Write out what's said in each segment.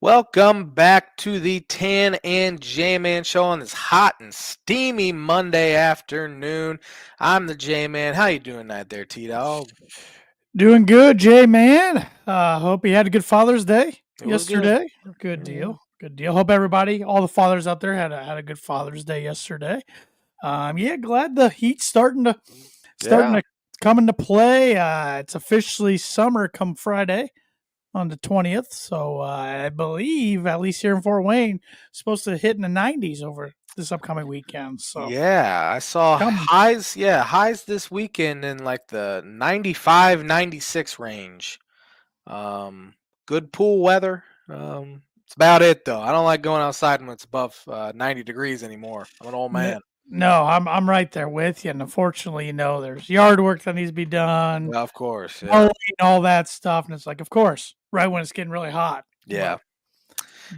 Welcome back to the Tan and J-Man show on this hot and steamy Monday afternoon. I'm the J-Man. How you doing out there, T-Dog? Doing good, Jay, man. Hope you had a good Father's Day It was good. yesterday. Good deal. Good deal. Hope everybody, all the fathers out there, had a good Father's Day yesterday. Yeah, glad the heat's starting Yeah. to come into play. It's officially summer come Friday on the 20th. So I believe, at least here in Fort Wayne, supposed to hit in the 90s over this upcoming weekend. So Yeah, I saw come highs this weekend in like the 95, 96 range. Good pool weather. It's about it though. I don't like going outside when it's above 90 degrees anymore. I'm an old N- man. No, I'm right there with you. And unfortunately, there's yard work that needs to be done, Yeah, of course, yeah. mowing, all that stuff. And it's like, of course, right when it's getting really hot. Yeah.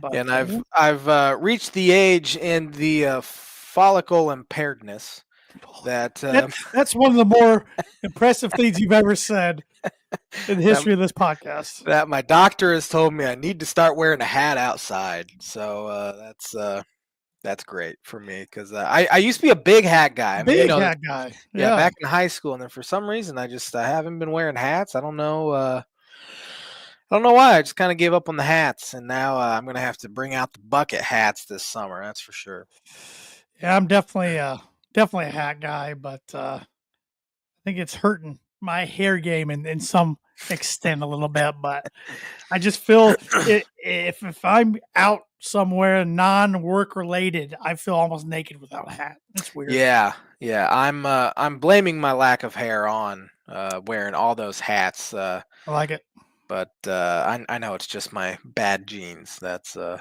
But And I've reached the age and the follicle impairedness that that's one of the more impressive things you've ever said in the that history of this podcast. that my doctor has told me I need to start wearing a hat outside. So that's great for me because I used to be a big hat guy. I mean, Big hat guy. yeah, Yeah. back in high school, and then for some reason I haven't been wearing hats. I don't know. I don't know why. I just kind of gave up on the hats, and now I'm gonna have to bring out the bucket hats this summer. That's for sure. Yeah, I'm definitely a hat guy, but I think it's hurting my hair game in some extent a little bit. But I just feel if I'm out somewhere non-work related, I feel almost naked without a hat. It's weird. Yeah, yeah. I'm blaming my lack of hair on wearing all those hats. I like it. But I know it's just my bad genes. That's Eh,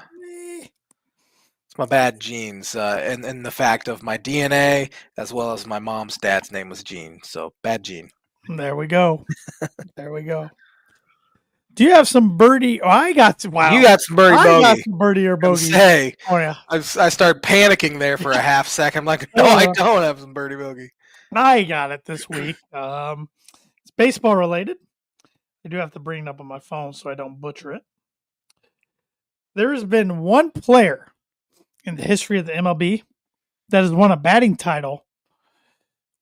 it's my bad genes, and the fact of my DNA as well as my mom's dad's name was Gene. So bad gene. There we go. There we go. Do you have some birdie? Oh, I got some. You Wow. got some birdie I got bogey. some birdie or I was bogey. say Oh yeah. I started panicking there for a half second. I'm like, no, I don't have some birdie bogey. I got it this week. It's baseball related. I do have to bring it up on my phone so I don't butcher it. There has been one player in the history of the MLB that has won a batting title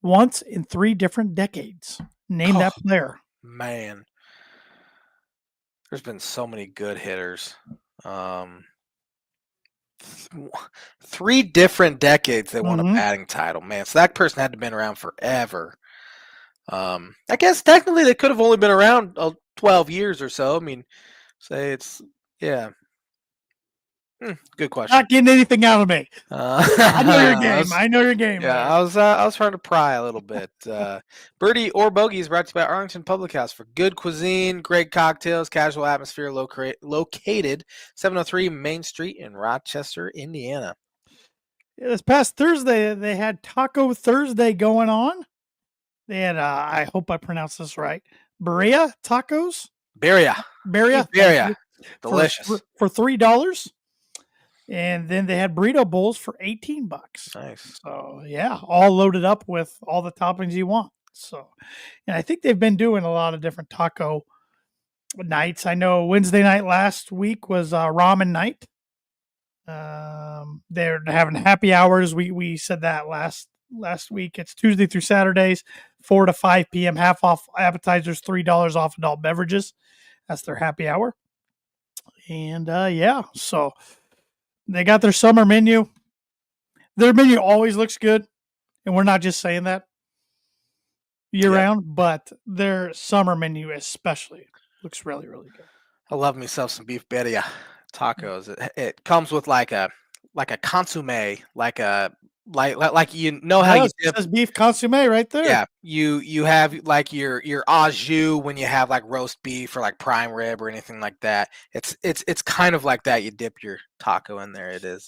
once in 3 different decades. Name that player. Man, there's been so many good hitters. 3 different decades they won a Mhm. batting title. Man, so that person had to have been around forever. I guess technically they could have only been around 12 years or so. I mean, say it's yeah. Good question. Not getting anything out of me. I know your I game. was- I know your game. yeah, there. I was trying to pry a little bit. Birdie or Bogey is brought to you by Arlington Public House for good cuisine, great cocktails, casual atmosphere. Located 703 Main Street in Rochester, Indiana. Yeah, this past Thursday, they had Taco Thursday going on. They had, I hope I pronounced this right, Berea tacos. Beria. Berea. Beria. Delicious. For $3. And then they had burrito bowls for $18. Nice. So yeah, all loaded up with all the toppings you want. So, and I think they've been doing a lot of different taco nights. I know Wednesday night last week was ramen night. They're having happy hours. We said that last week. It's Tuesday through Saturdays, 4 to 5 p.m. Half off appetizers, $3 off adult beverages. That's their happy hour. And yeah, so they got their summer menu. Their menu always looks good, and we're not just saying that year round, but their summer menu especially looks really, really good. I love myself some beef birria tacos. It comes with like a consomme, like you know how you It dip. says beef consomme right there. Yeah, you have like your au jus when you have like roast beef or like prime rib or anything like that. It's kind of like that. You dip your taco in there. It is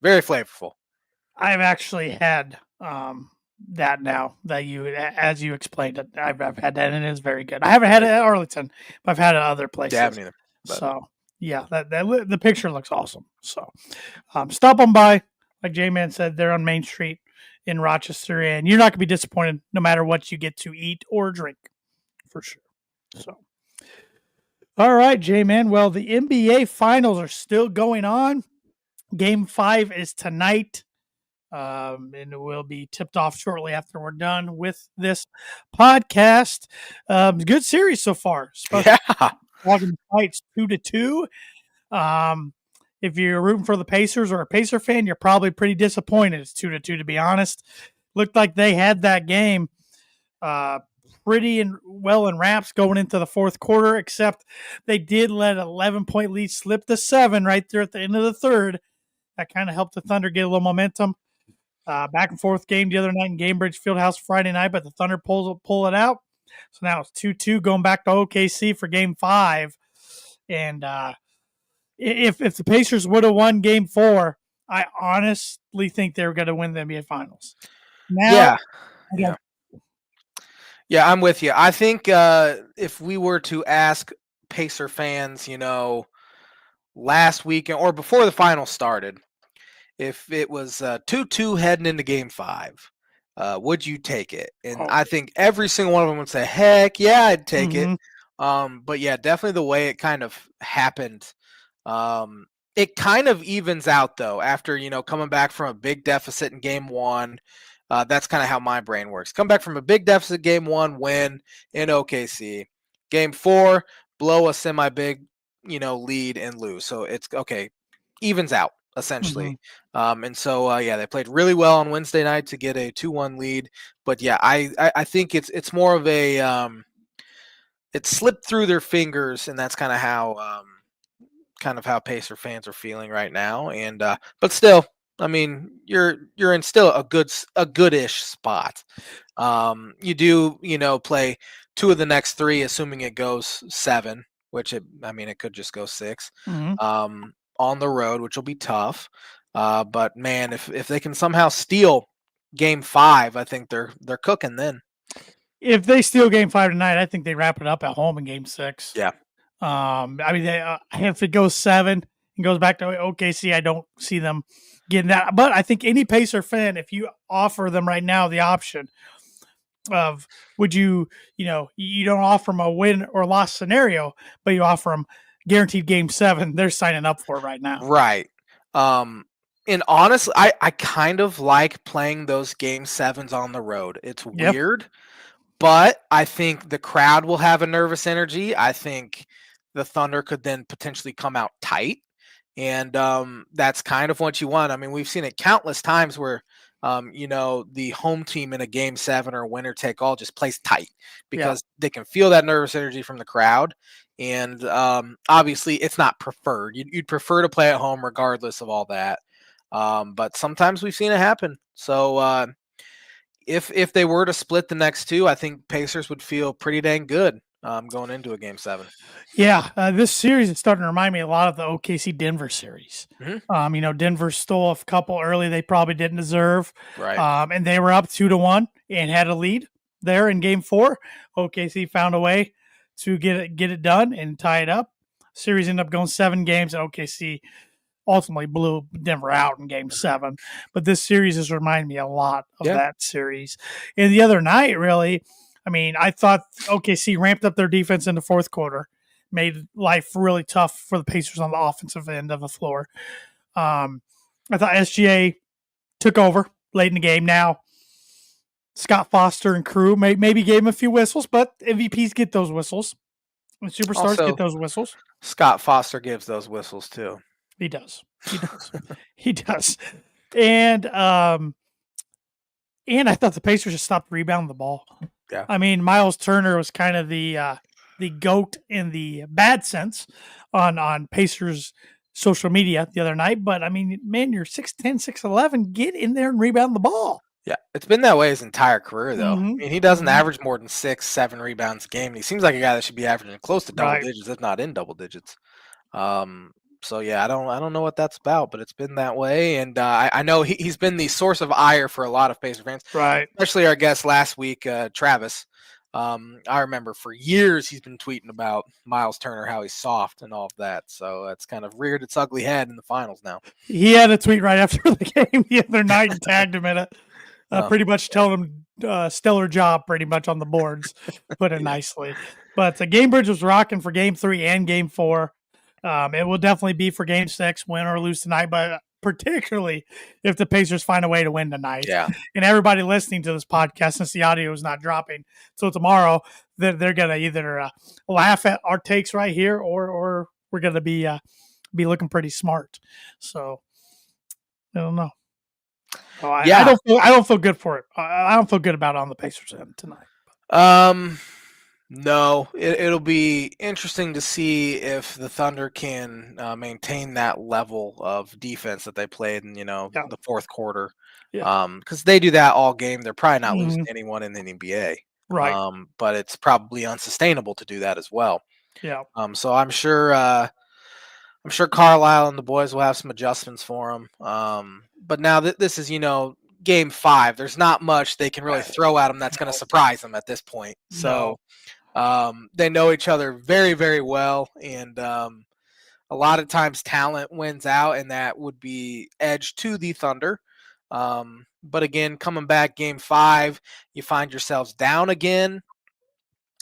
very flavorful. I've actually had that now that as you explained it. I've had that and it is very good. I haven't had it at Arlington, but I've had it at other places. Yeah, neither. So yeah, that the picture looks awesome. So stop on by, like J-Man said, they're on Main Street in Rochester, and you're not gonna be disappointed no matter what you get to eat or drink, for sure. So All right, J-Man. Well, the NBA Finals are still going on. Game 5 is tonight, and it will be tipped off shortly after we're done with this podcast. Good series so far, especially Yeah. talking fights 2-2. If you're rooting for the Pacers or a Pacer fan, you're probably pretty disappointed. It's 2-2, to be honest. Looked like they had that game uh, pretty and well in wraps going into the fourth quarter, except they did let an 11-point lead slip to 7 right there at the end of the third. That kind of helped the Thunder get a little momentum. Back and forth game the other night in Gamebridge Fieldhouse Friday night, but the Thunder pull it out. So now it's 2-2 going back to OKC for game 5. And if the Pacers would have won game 4, I honestly think they were going to win the NBA Finals. Now, Yeah. Yeah. Yeah, I'm with you. I think if we were to ask Pacer fans, last weekend or before the final started, if it was 2-2 heading into game 5, would you take it? And I think every single one of them would say, heck yeah, I'd take it. But yeah, definitely the way it kind of happened. It kind of evens out though after, coming back from a big deficit in game 1. That's kind of how my brain works. Come back from a big deficit game 1, win in OKC. Game 4, blow a semi-big, lead and lose. So it's okay, evens out essentially. And so yeah, they played really well on Wednesday night to get a 2-1 lead. But yeah, I think it's more of a it slipped through their fingers, and that's kind of how Pacer fans are feeling right now. And but still, I mean, you're in still a goodish spot. You do, play 2 of the next 3, assuming it goes 7, which it could just go 6. On the road, which will be tough. But man, if they can somehow steal game 5, I think they're cooking then. If they steal game 5 tonight, I think they wrap it up at home in game 6. Yeah. If it goes 7 and goes back to OKC, I don't see them getting that. But I think any Pacer fan, if you offer them right now the option of would you don't offer them a win or loss scenario, but you offer them guaranteed game 7, they're signing up for it right now. Right. And honestly, I kind of like playing those game 7s on the road. It's weird, but I think the crowd will have a nervous energy. I think the Thunder could then potentially come out tight. And that's kind of what you want. I mean, we've seen it countless times where, the home team in a game 7 or winner take all just plays tight because they can feel that nervous energy from the crowd. And obviously, it's not preferred. You'd prefer to play at home regardless of all that. But sometimes we've seen it happen. So if they were to split the next 2, I think Pacers would feel pretty dang good going into a game 7. Yeah, this series is starting to remind me a lot of the OKC Denver series. Denver stole a couple early they probably didn't deserve. Right. And they were up 2-1 and had a lead there in game 4. OKC found a way to get it done and tie it up. Series ended up going 7 games, and OKC ultimately blew Denver out in game 7. But this series has reminded me a lot of that series. And the other night, really, I thought OKC ramped up their defense in the fourth quarter, made life really tough for the Pacers on the offensive end of the floor. I thought SGA took over late in the game. Now, Scott Foster and crew maybe gave him a few whistles, but MVPs get those whistles. And superstars Also, get those whistles. Scott Foster gives those whistles too. He does. He does. And I thought the Pacers just stopped rebounding the ball. Yeah. Miles Turner was kind of the GOAT in the bad sense on Pacers social media the other night. But man, you're 6'10", 6'11", get in there and rebound the ball. Yeah, it's been that way his entire career, though. He doesn't average more than 6, 7 rebounds a game. And he seems like a guy that should be averaging close to double digits, if not in double digits. So yeah, I don't know what that's about, but it's been that way. And I know he's been the source of ire for a lot of Pacer fans, right? Especially our guest last week, Travis. I remember for years he's been tweeting about Miles Turner, how he's soft and all of that. So it's kind of reared its ugly head in the finals now. He had a tweet right after the game the other night and tagged him in it. Pretty much telling him stellar job pretty much on the boards, put it nicely. But Gamebridge was rocking for Game 3 and Game 4. It will definitely be for Game 6, win or lose tonight, but particularly if the Pacers find a way to win tonight. Yeah. And everybody listening to this podcast, since the audio is not dropping till tomorrow, they're going to either laugh at our takes right here, or we're going to be looking pretty smart. So I don't know. Oh, I don't feel good for it. I don't feel good about it on the Pacers end tonight. No, it'll be interesting to see if the Thunder can maintain that level of defense that they played in, the fourth quarter. Yeah. Because they do that all game. They're probably not losing Mhm. anyone in the NBA. Right. But it's probably unsustainable to do that as well. Yeah. So I'm sure Carlisle and the boys will have some adjustments for them. But now this is, game 5. There's not much they can really throw at them that's going to surprise them at this point. So they know each other very, very well. And a lot of times talent wins out, and that would be edge to the Thunder. But again, coming back game 5, you find yourselves down again.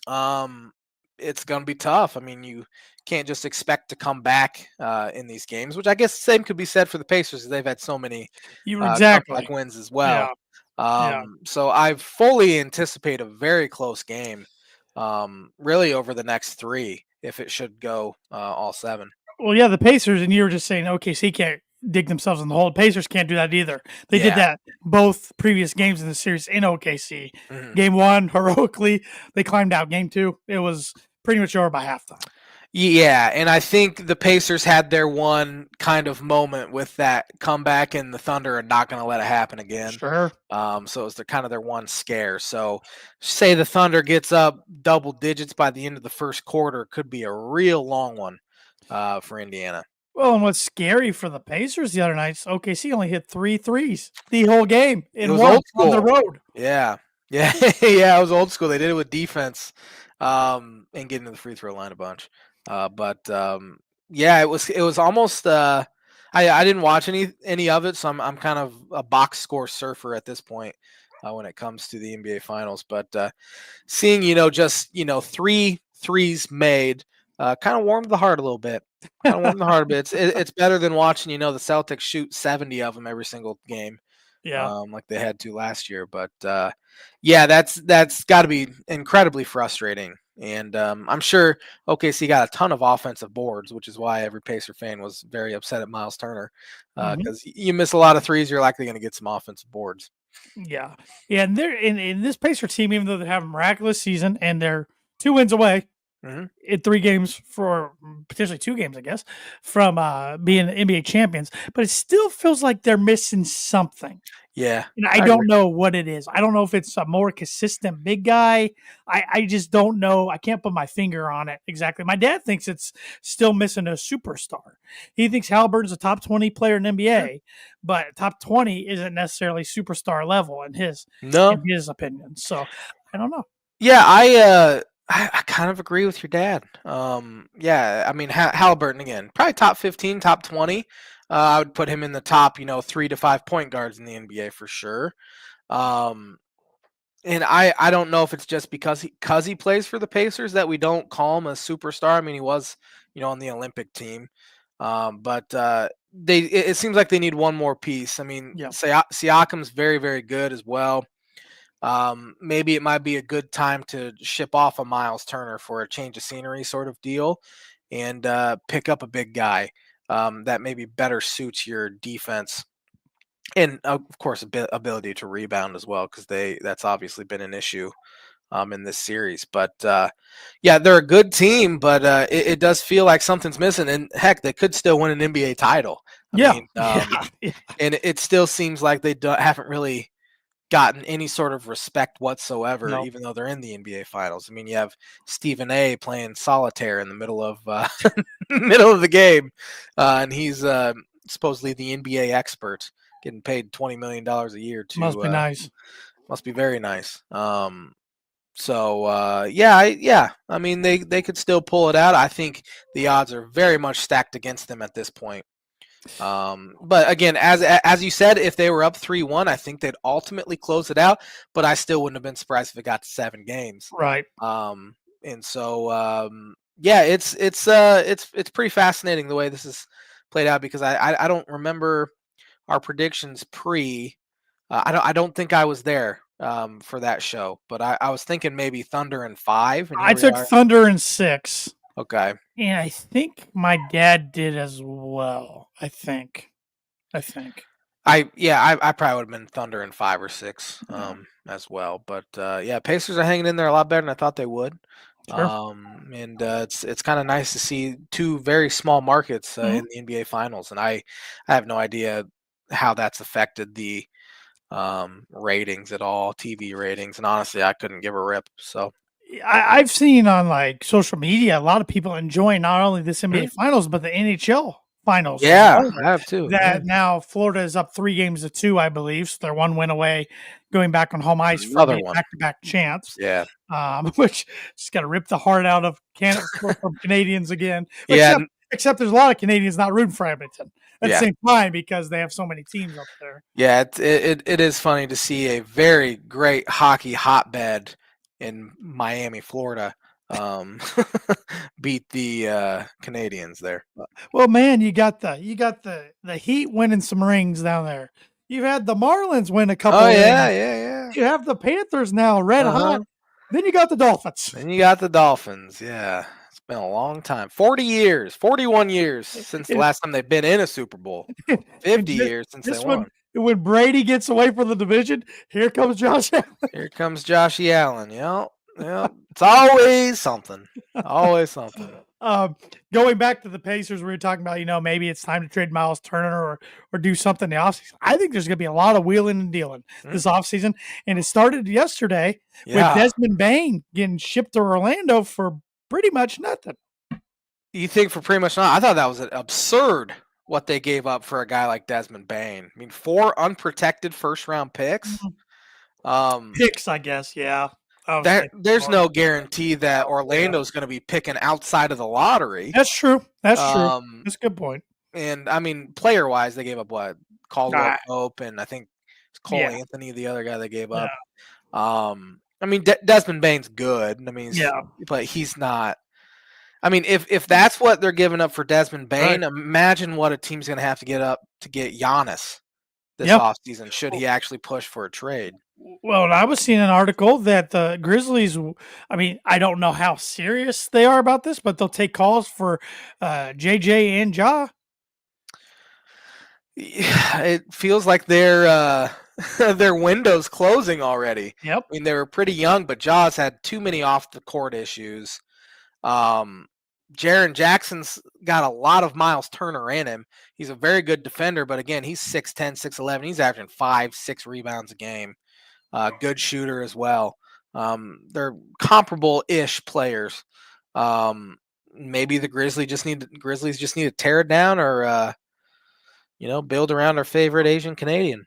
It's going to be tough. I mean, you can't just expect to come back in these games, which I guess the same could be said for the Pacers. They've had so many comeback wins as well. So I fully anticipate a very close game, really over the next 3, if it should go all 7. Well, yeah, the Pacers, and you were just saying OKC can't dig themselves in the hole. The Pacers can't do that either. They did that both previous games in the series in OKC. Mm-hmm. Game 1, heroically, they climbed out. Game 2, it was pretty much over by halftime. Yeah, and I think the Pacers had their one kind of moment with that comeback, and the Thunder are not going to let it happen again. Sure. So it was their one scare. So say the Thunder gets up double digits by the end of the first quarter, could be a real long one for Indiana. Well, and what's scary for the Pacers the other night is OKC only hit 3 threes the whole game in one on the road. Yeah. It was old school. They did it with defense and getting to the free throw line a bunch. It was almost. I didn't watch any of it, so I'm kind of a box score surfer at this point when it comes to the NBA Finals. But seeing just 3 threes made kind of warmed the heart a little bit. It's better than watching the Celtics shoot 70 of them every single game. Yeah, like they had to last year. But that's got to be incredibly frustrating. And I'm sure OKC got a ton of offensive boards, which is why every Pacer fan was very upset at Miles Turner because you miss a lot of threes, you're likely going to get some offensive boards. Yeah, and they're in this Pacer team, even though they have a miraculous season and they're 2 wins away. In 3 games for potentially 2 games, I guess, from being NBA champions, but it still feels like they're missing something. Yeah. And I don't know what it is. I don't know if it's a more consistent big guy. I just don't know. I can't put my finger on it exactly. My dad thinks it's still missing a superstar. He thinks Halliburton's a top 20 player in NBA, but top 20 isn't necessarily superstar level in his opinion. So I don't know. Yeah, I kind of agree with your dad. I mean, Halliburton, again, probably top 15, top 20. I would put him in the top, 3 to 5 point guards in the NBA for sure. And I don't know if it's just because he plays for the Pacers that we don't call him a superstar. I mean, he was, on the Olympic team. But it seems like they need one more piece. I mean, Siakam's very, very good as well. Maybe it might be a good time to ship off a Miles Turner for a change of scenery sort of deal and pick up a big guy that maybe better suits your defense. And of course, ability to rebound as well, because that's obviously been an issue in this series. But they're a good team, but it does feel like something's missing. And heck, they could still win an NBA title. I mean, and it still seems like they haven't really gotten any sort of respect whatsoever, even though they're in the NBA Finals. I mean, you have Stephen A. playing solitaire in the middle of the game, and he's supposedly the NBA expert, getting paid $20 million a year. Must be nice. Must be very nice. I mean, they could still pull it out. I think the odds are very much stacked against them at this point. But again, as you said, if they were up 3-1, I think they'd ultimately close it out, but I still wouldn't have been surprised if it got to 7 games. Right. And so yeah, it's pretty fascinating the way this is played out because I don't remember our predictions pre. I don't think I was there for that show, but I was thinking maybe Thunder in 5, and I here we took are. Thunder in 6, Okay. and I think my dad did as well. I think. I probably would have been Thunder in 5 or 6 Yeah, as well. But yeah, Pacers are hanging in there a lot better than I thought they would. sure. And it's kind of nice to see two very small markets Mhm. in the NBA Finals, and I have no idea how that's affected the ratings at all, TV ratings, and honestly, I couldn't give a rip. So I've seen on like social media a lot of people enjoying not only this NBA Mhm. Finals but the NHL Finals as Yeah, well. I have too. Yeah, That now Florida is up 3 games to 2, I believe. So they're 1 win away, going back on home ice for another being one. back-to-back champs. Yeah, Which just got to rip the heart out of from Canadians again. yeah, Except there's a lot of Canadians not rooting for Edmonton at the yeah. same time because they have so many teams up there. Yeah, it is funny to see a very great hockey hotbed in Miami, Florida, um, beat the Canadians there. Well, man, you got the Heat winning some rings down there. You've had the Marlins win a Oh couple yeah, rings. yeah, yeah. You have the Panthers now red hot. Uh-huh. Then you got the Dolphins. Then you got the Dolphins. Yeah, it's been a long time. 40 years, 41 years since the And, last time they've been in a Super Bowl. and 50 years since they this one, won. when Brady gets away from the division, here comes Josh Allen. Here comes Joshy Allen. Yep, yep. It's always something. Always something. Um, Going back to the Pacers, we were talking about, maybe it's time to trade Miles Turner or do something in the offseason. I think there's going to be a lot of wheeling and dealing this offseason. And it started yesterday with Yeah. Desmond Bain getting shipped to Orlando for pretty much nothing. You think for pretty much not? I thought that was absurd what they gave up for a guy like Desmond Bain. I mean, 4 unprotected first round picks. Picks, I guess. Yeah. There's no guarantee that Orlando's going to be picking outside of the lottery. That's true. That's true. Um, That's a good point. and I mean, player wise, they gave up what? Caldwell Ah, Pope, and I think Cole yeah. Anthony, the other guy they gave Yeah. up. I mean, Desmond Bain's good. I mean, Yeah. but he's not. I mean, if that's what they're giving up for Desmond Bain, Right. imagine what a team's going to have to get up to get Giannis this Yeah. offseason should he actually push for a trade. Well, and I was seeing an article that the Grizzlies, I mean, I don't know how serious they are about this, but they'll take calls for JJ and Ja. It feels like their their window's closing already. Yep. I mean, they were pretty young, but Jaws had too many off the court issues. Jaren Jackson's got a lot of Miles Turner in him. He's a very good defender, but again, he's 6'10", 6'11". He's averaging 5-6 rebounds a game. Good shooter as well. They're comparable-ish players. Maybe the Grizzlies just need to tear it down, or build around our favorite Asian Canadian.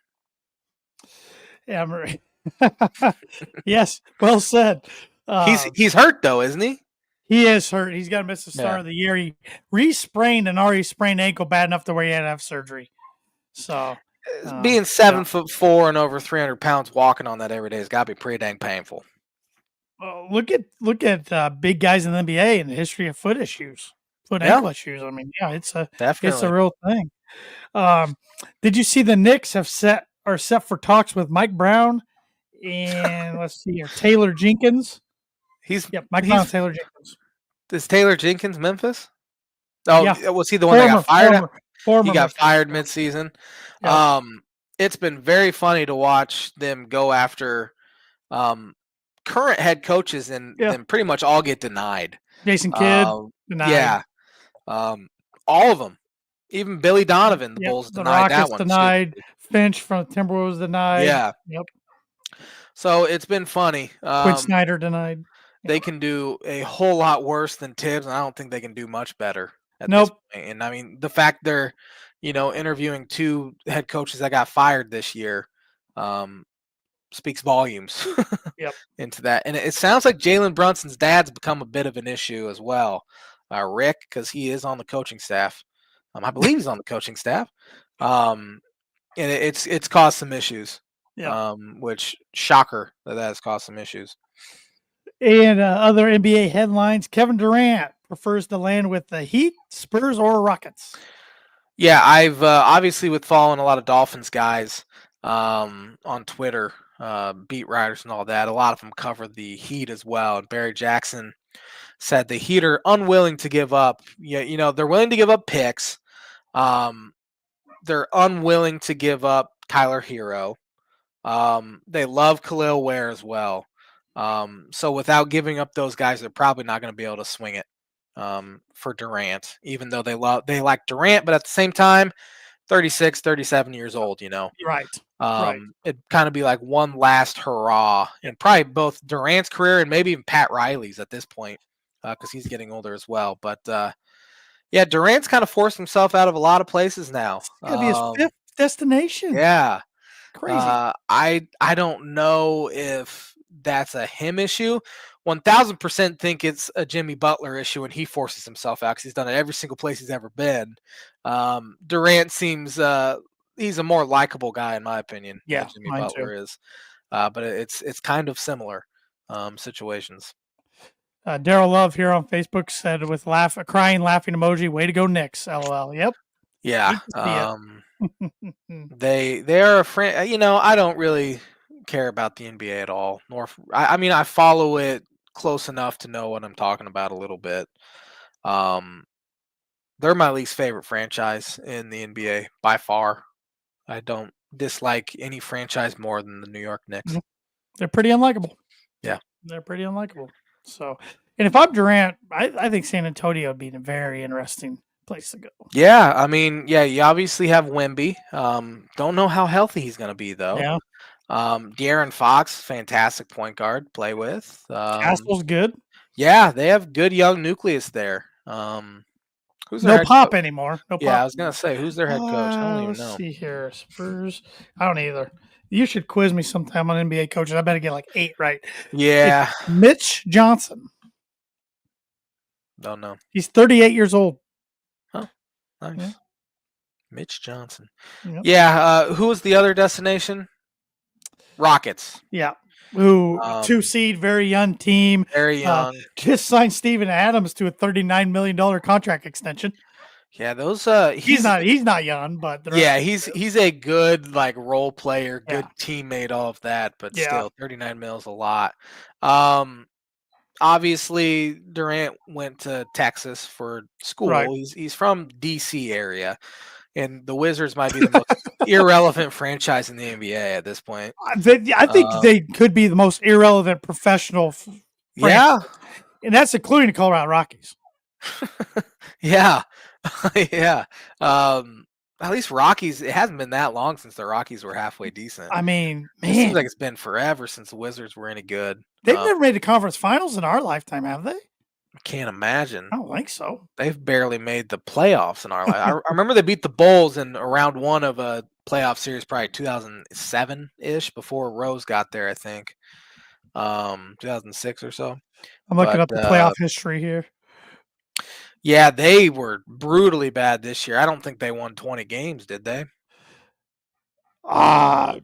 Yeah, yes, well said. He's hurt though, isn't he? He is hurt. He's got to miss the start Yeah. of the year. He re-sprained an already sprained ankle bad enough to where he had to have surgery. So Being 7'4" and over 300 pounds, walking on that every day has got to be pretty dang painful. look at big guys in the NBA and the history of foot ankle issues. I mean, yeah, it's a real thing. Did you see the Knicks are set for talks with Mike Brown and let's see here, Taylor Jenkins? Mike Brown, Taylor Jenkins. Is Taylor Jenkins Memphis? Oh, yeah. Was he the one that got fired? He got fired midseason. Yeah. It's been very funny to watch them go after current head coaches and then pretty much all get denied. Jason Kidd denied. Yeah. All of them. Even Billy Donovan, the Bulls denied that one. Denied. Finch from the Timberwolves denied. Yeah. Yep. So it's been funny. Quinn Snyder denied. They can do a whole lot worse than Tibbs, and I don't think they can do much better at this point. And I mean, the fact they're, interviewing 2 head coaches that got fired this year speaks volumes into that. And it sounds like Jalen Brunson's dad's become a bit of an issue as well. Rick, because he is on the coaching staff. I believe he's on the coaching staff. And it's caused some issues. Yeah. Which, shocker that has caused some issues. And other NBA headlines: Kevin Durant prefers to land with the Heat, Spurs, or Rockets. Yeah, I've obviously with following a lot of Dolphins guys on Twitter, beat writers and all that. A lot of them cover the Heat as well. And Barry Jackson said the Heat are unwilling to give up. Yeah, they're willing to give up picks. Um, they're unwilling to give up Tyler Hero. They love Khalil Ware as well. So without giving up those guys, they're probably not going to be able to swing it for Durant, even though they like Durant, but at the same time, 36, 37 years old, Right. Right. It'd kind of be like one last hurrah in probably both Durant's career and maybe even Pat Riley's at this point, because he's getting older as well. But yeah, Durant's kind of forced himself out of a lot of places now. It's gonna be his fifth destination. Yeah, Crazy. I don't know if that's a him issue. 1000% think it's a Jimmy Butler issue, and he forces himself out because he's done it every single place he's ever been. Durant seems he's a more likable guy in my opinion Yeah, than Jimmy mine too. Butler is, but it's kind of similar situations. Daryl Love here on Facebook said with a crying, laughing emoji, "Way to go, Knicks!" LOL. Yep. Yeah, Hate to see it. they are a friend. I don't really care about the NBA at all. I mean, I follow it close enough to know what I'm talking about a little bit. Um, they're my least favorite franchise in the NBA by far. I don't dislike any franchise more than the New York Knicks. They're pretty unlikable. Yeah, they're pretty unlikable. So, and if I'm Durant, I think San Antonio would be a very interesting place to go. Yeah, I mean, yeah, you obviously have Wemby. Don't know how healthy he's going to be though. Yeah, De'Aaron Fox, fantastic point guard to play with. Castle's good. Yeah, they have good young nucleus there. Who's their No head Pop coach? anymore. No Yeah, Pop. I was gonna say who's their head coach. I don't even Let's know. see here. Spurs. I don't either. You should quiz me sometime on NBA coaches. I better get like 8 right. It's Yeah, Mitch Johnson. don't know. He's 38 years old. Huh? Nice. Yeah. Mitch Johnson. Yep. Yeah. Who was the other destination? Rockets. Yeah. Who 2 seed, very young team. Very young. Just signed Steven Adams to a $39 million contract extension. Yeah, those. He's not young, but yeah, he's a good like role player, good Yeah. teammate, all of that. But Yeah. still, 39 mils a lot. Obviously Durant went to Texas for school. Right. He's from DC area, and the Wizards might be the most irrelevant franchise in the NBA at this point. I think they could be the most irrelevant professional Yeah. and that's including the Colorado Rockies. Yeah. Yeah. At least Rockies, it hasn't been that long since the Rockies were halfway decent. I mean, It seems man, like it's been forever since the Wizards were any good. they've never made the conference finals in our lifetime, have they? I can't imagine. I don't think so. They've barely made the playoffs in our life. I remember they beat the Bulls in round one of a playoff series, probably 2007-ish, before Rose got there, I think. 2006 or so. I'm looking up the playoff history here. Yeah, they were brutally bad this year. I don't think they won 20 games, did they? I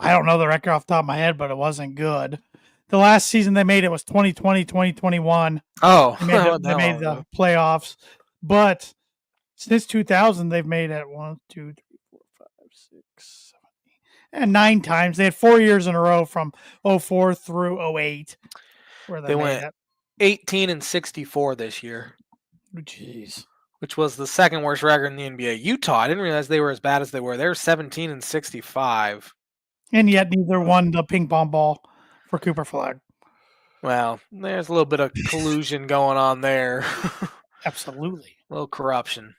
don't know the record off the top of my head, but it wasn't good. The last season they made it was 2020, 2021. Oh, they made the playoffs. But since 2000, they've made it 1, 2, 3, 4, 5, 6, 7, 8, and 9 times. They had 4 years in a row from 04 through 08 where they went it. 18-64 this year. Jeez. Which was the second worst record in the NBA. Utah, I didn't realize they were as bad as they were. They were 17-65. And yet neither won the ping pong ball for Cooper Flag. Well, there's a little bit of collusion going on there. Absolutely. A little corruption.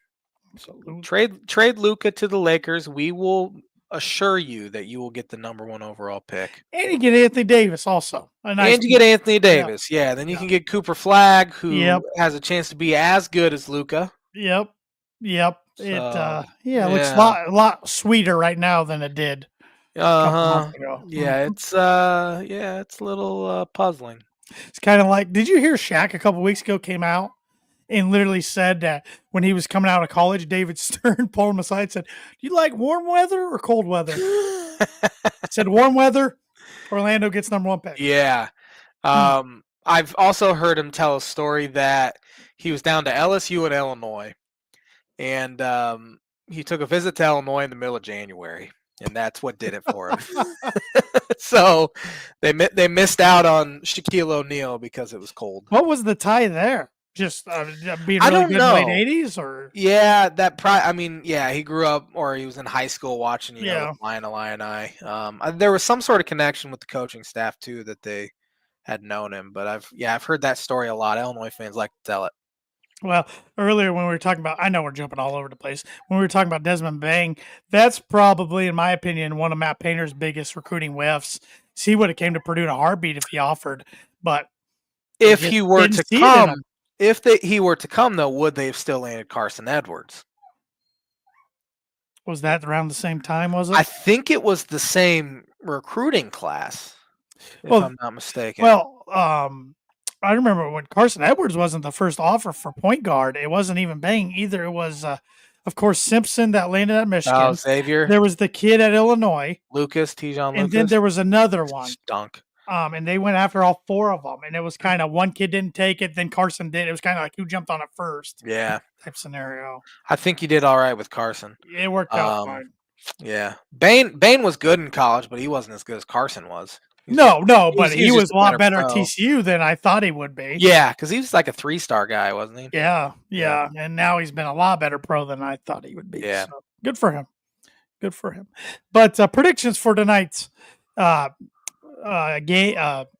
Absolutely. Trade Luka to the Lakers. We will assure you that you will get the number 1 overall pick. And you get Anthony Davis also. And you get Anthony Davis. Yeah, then you can get Cooper Flag, who has a chance to be as good as Luka. Yep. So, it looks a lot sweeter right now than it did. Yeah, it's it's a little puzzling. It's kind of like, did you hear Shaq a couple weeks ago came out and literally said that when he was coming out of college, David Stern pulled him aside and said, "Do you like warm weather or cold weather?" He said warm weather, Orlando gets number 1 pick. Yeah. I've also heard him tell a story that he was down to LSU and Illinois, and he took a visit to Illinois in the middle of January, and that's what did it for him. So they missed out on Shaquille O'Neal because it was cold. What was the tie there? Just being I really don't good in the late know. '80s, or Yeah, I mean, yeah, he grew up or he was in high school watching, the yeah. Lion Illini. There was some sort of connection with the coaching staff too that they had known him. But I've heard that story a lot. Illinois fans like to tell it. Well, earlier when we were talking about, I know we're jumping all over the place. When we were talking about Desmond Bang, that's probably, in my opinion, one of Matt Painter's biggest recruiting whiffs. He would have came to Purdue in a heartbeat if he offered, but they If just he were didn't to see it in come, him. he were to come though, would they have still landed Carson Edwards? Was that around the same time? Was I it? think it was the same recruiting class, if Well, I'm not mistaken. well, I remember when Carson Edwards wasn't the first offer for point guard. It wasn't even Bang either. It was, of course, Simpson that landed at Oh, Michigan. Xavier, There was the kid at Illinois, Lucas, Tijon and then Lucas, there was another one. stunk. And they went after all four of them, and it was kind of one kid didn't take it, then Carson did. It was kind of like who jumped on it first Yeah, type scenario. I think he did all right with Carson. It worked out Um, fine. yeah, Bain was good in college, but he wasn't as good as Carson was. No, but He he was was just a a lot better better at pro. TCU than I thought he would be. Yeah, because he was like a 3-star guy, wasn't he? Yeah, Yeah. and now he's been a lot better pro than I thought he would be. Yeah. So good for him. Good for him. But predictions for tonight's game,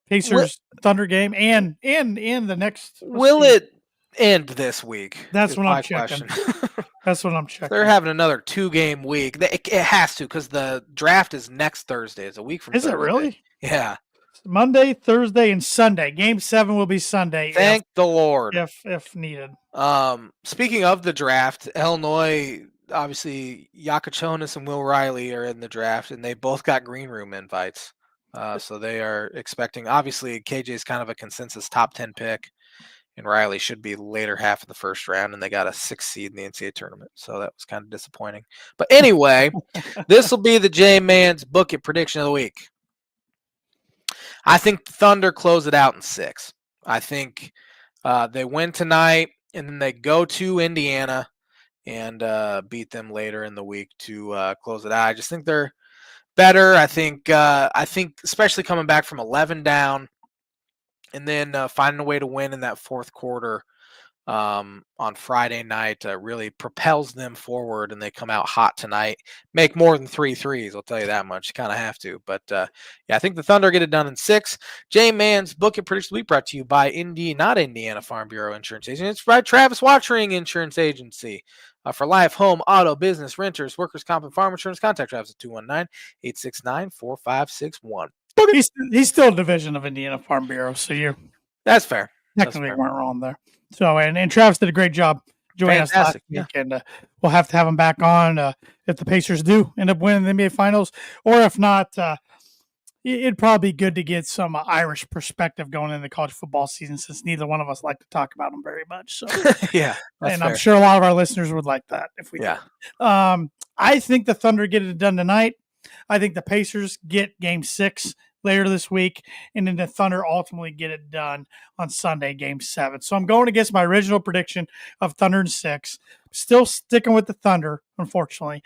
Pacers Thunder game, and the next. Will it end this week? That's Is what I'm my checking. question. That's what I'm checking. They're having another 2-game week. It has to because the draft is next Thursday. It's a week from Is Thursday. it really? Yeah. Monday, Thursday, and Sunday. Game 7 will be Sunday. Thank the Lord. If needed. Speaking of the draft, Illinois, obviously, Yakachonis and Will Riley are in the draft, and they both got green room invites. So they are expecting. Obviously, KJ is kind of a consensus top 10 pick, and Riley should be later half of the first round, and they got a 6th seed in the NCAA tournament. So that was kind of disappointing. But anyway, this will be the J Man's Book It prediction of the week. I think the Thunder close it out in 6. I think they win tonight, and then they go to Indiana and beat them later in the week to close it out. I just think they're better. I think especially coming back from 11 down and then finding a way to win in that fourth quarter on Friday night really propels them forward, and they come out hot tonight. Make more than 3 threes, I'll tell you that much. You kind of have to. But yeah, I think the Thunder get it done in 6. J Man's Book It Prediction Week brought to you by not Indiana Farm Bureau Insurance Agency. It's by Travis Watchering Insurance Agency. For life, home, auto, business, renters, workers' comp, and farm insurance, contact Travis at 219-869-4561. He's still a division of Indiana Farm Bureau, so you That's fair. technically weren't wrong there. So, and Travis did a great job joining us last week, and we'll have to have him back on if the Pacers do end up winning the NBA Finals, or if not, it'd probably be good to get some Irish perspective going into the college football season, since neither one of us like to talk about them very much. So, yeah, and fair. I'm sure a lot of our listeners would like that if we did. I think the Thunder get it done tonight. I think the Pacers get Game 6 later this week, and then the Thunder ultimately get it done on Sunday, Game 7. So I'm going against my original prediction of Thunder in 6. Still sticking with the Thunder, unfortunately,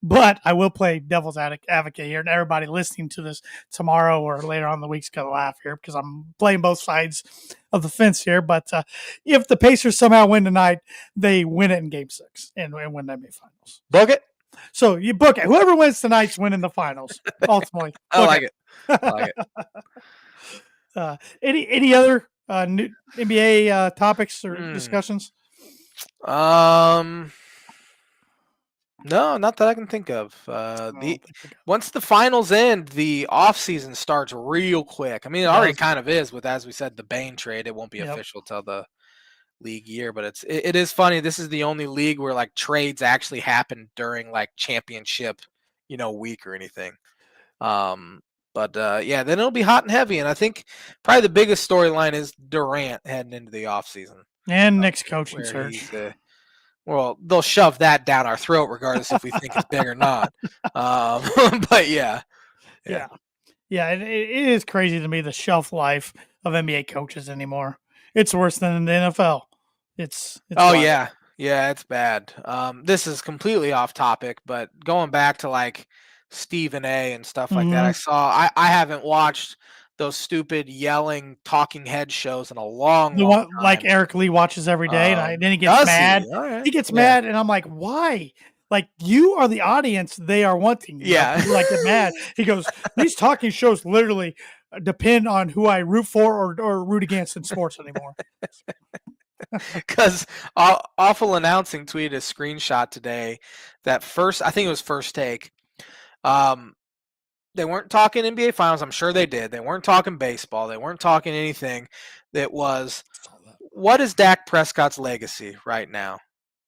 but I will play devil's advocate here, and everybody listening to this tomorrow or later on in the week's going to laugh here because I'm playing both sides of the fence here. But if the Pacers somehow win tonight, they win it in Game 6 and win the NBA Finals. Book it. So you book it. Whoever wins tonight's winning the finals. Ultimately, I like it. I like it. Any other new NBA topics or discussions? No, not that I can think of. Once the finals end, the off season starts real quick. I mean, it already kind of is with, as we said, the Bain trade. It won't be official till the league year, but it is funny. This is the only league where like trades actually happen during like championship, week or anything. But yeah, then it'll be hot and heavy, and I think probably the biggest storyline is Durant heading into the offseason. And Nick's coaching search. Well, they'll shove that down our throat regardless if we think it's big or not. But yeah. It is crazy to me, the shelf life of NBA coaches anymore. It's worse than in the NFL. It's Oh wild. yeah, yeah, it's bad. This is completely off topic, but going back to like Stephen A. and stuff like that, Mhm. I haven't watched those stupid yelling talking head shows in a long, The long one like time. Eric Lee watches every day, and then he gets Does he? mad. All right. He gets Yeah. mad, and I'm like, "Why? Like, you are the audience they are wanting." Yeah. People like get mad. He goes, "These talking shows literally depend on who I root for or root against in sports anymore." Because Awful Announcing tweeted a screenshot today that I think it was First Take. They weren't talking NBA Finals. I'm sure they did. They weren't talking baseball. They weren't talking anything that was, what is Dak Prescott's legacy right now?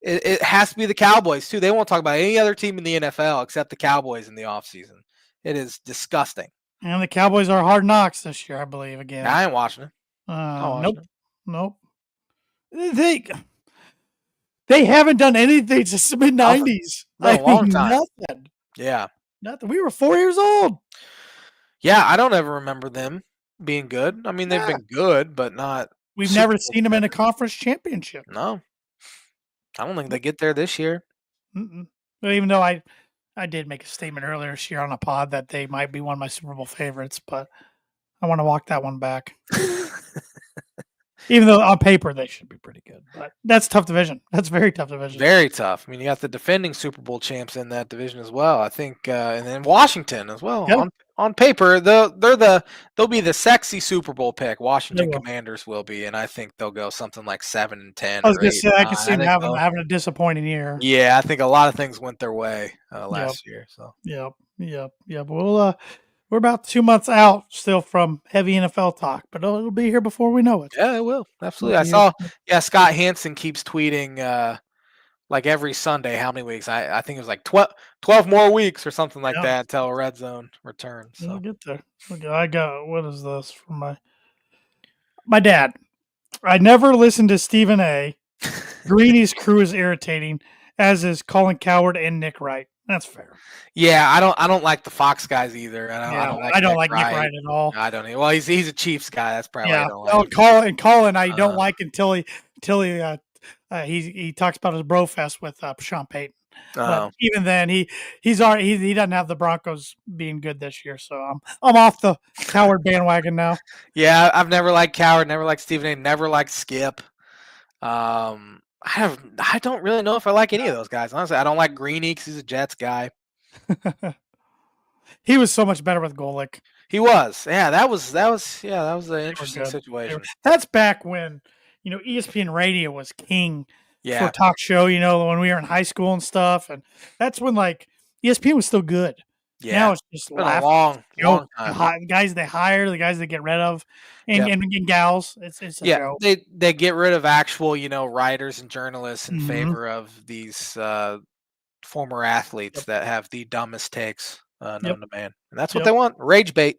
It has to be the Cowboys, too. They won't talk about any other team in the NFL except the Cowboys in the offseason. It is disgusting. And the Cowboys are hard knocks this year, I believe, again. I ain't watching it. Not watching Nope. Nope. They haven't done anything since the mid '90s. Been a long time. Nothing. Yeah. Nothing. We were 4 years old. Yeah, I don't ever remember them being good. I mean, they've Yeah. been good, but not. We've Super never Bowl seen them in a contenders. conference championship. No, I don't think they get there this year. But even though I did make a statement earlier this year on a pod that they might be one of my Super Bowl favorites, but I want to walk that one back. Even though on paper they should be pretty good, but that's a tough division. That's a very tough division. Very tough. I mean, you got the defending Super Bowl champs in that division as well. I think, and then Washington as well. Yeah. On paper, they'll be the sexy Super Bowl pick. Washington will. Commanders will be, and I think they'll go something like 7-10. I was Or gonna say I could 8-9. see them having a disappointing year. Yeah, I think a lot of things went their way last year. So Yep. We're about 2 months out still from heavy NFL talk, but it'll be here before we know it. yeah, it will absolutely. It'll I be saw. here. Yeah, Scott Hansen keeps tweeting like every Sunday how many weeks. I think it was like 12 more weeks or something like Yeah. that until Red Zone returns. So We'll get there. Okay, I got what is this from my dad? I never listened to Stephen A. Greeny's crew is irritating, as is Colin Coward and Nick Wright. That's fair. yeah, I don't like the Fox guys either. I don't like I don't Nick like Nick Wright. Wright at all. I don't. Well, he's a Chiefs guy. That's probably why I Yeah, don't like him. Colin, I don't like until he talks about his bro fest with Sean Payton. But even then, he doesn't have the Broncos being good this year, so I'm off the Coward bandwagon now. Yeah, I've never liked Coward, never liked Stephen A, never liked Skip. I don't really know if I like any of those guys. Honestly, I don't like Greeny because he's a Jets guy. He was so much better with Golick. He was. Yeah, that was an interesting situation. That's back when ESPN Radio was king Yeah. for talk show. When we were in high school and stuff, and that's when like ESPN was still good. Yeah. Now it's just been a long time. The guys they hire, the guys they get rid of, and gals. It's a joke. They get rid of actual writers and journalists in Mhm. favor of these former athletes that have the dumbest takes known to man, and that's what they want. Rage bait.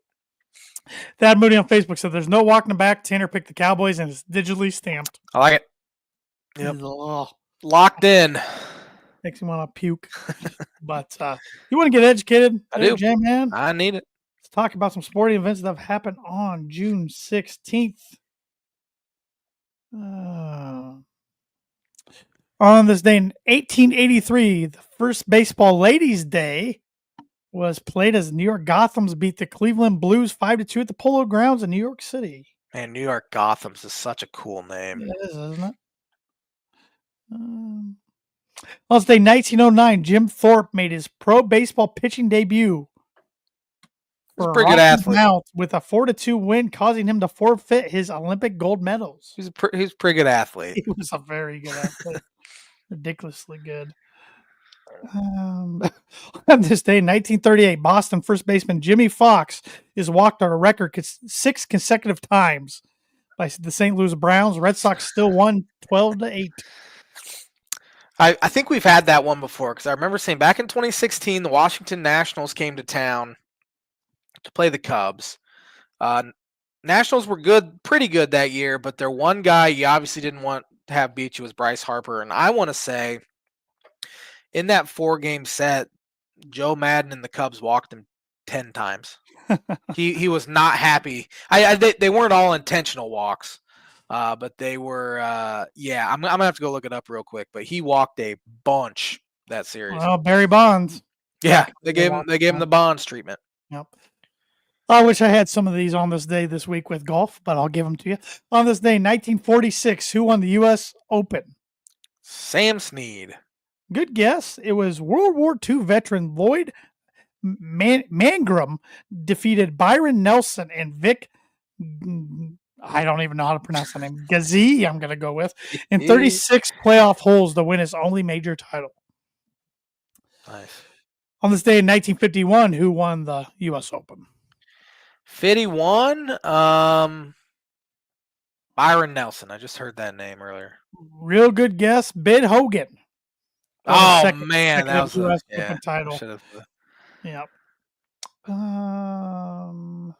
Thad Moody on Facebook said, "There's no walking back. Tanner picked the Cowboys and it's digitally stamped." I like it. Yep. Locked in. Makes me want to puke. But you want to get educated? I do, Jam man. I need it. Let's talk about some sporting events that have happened on June 16th. On this day in 1883, the first Baseball Ladies' Day was played as New York Gothams beat the Cleveland Blues 5-2 at the Polo Grounds in New York City. Man, New York Gothams is such a cool name. It is, isn't it? On this day, 1909, Jim Thorpe made his pro baseball pitching debut. He's a pretty good athlete. With a 4-2 win, causing him to forfeit his Olympic gold medals. He's a pretty good athlete. He was a very good athlete. Ridiculously good. On this day, 1938, Boston first baseman Jimmy Fox is walked on a record 6 consecutive times by the St. Louis Browns. Red Sox still won 12-8. I think we've had that one before because I remember saying back in 2016, the Washington Nationals came to town to play the Cubs. Nationals were pretty good that year, but their one guy you obviously didn't want to have beat you was Bryce Harper. And I want to say in that 4-game set, Joe Madden and the Cubs walked him 10 times. He was not happy. They weren't all intentional walks, but they were. Yeah, I'm gonna have to go look it up real quick. But he walked a bunch that series. Well, Barry Bonds. Yeah, Back they gave him the Bonds treatment. Yep. I wish I had some of these on this day this week with golf, but I'll give them to you. On this day, 1946, who won the U.S. Open? Sam Snead. Good guess. It was World War II veteran Lloyd Mangrum defeated Byron Nelson and Vic. I don't even know how to pronounce the name. Gazee, I'm going to go with, in 36 playoff holes to win his only major title. Nice. On this day in 1951, who won the U.S. Open? 51. Byron Nelson. I just heard that name earlier. Real good guess. Bid Hogan. Oh man, that was US a Open title. Yep. On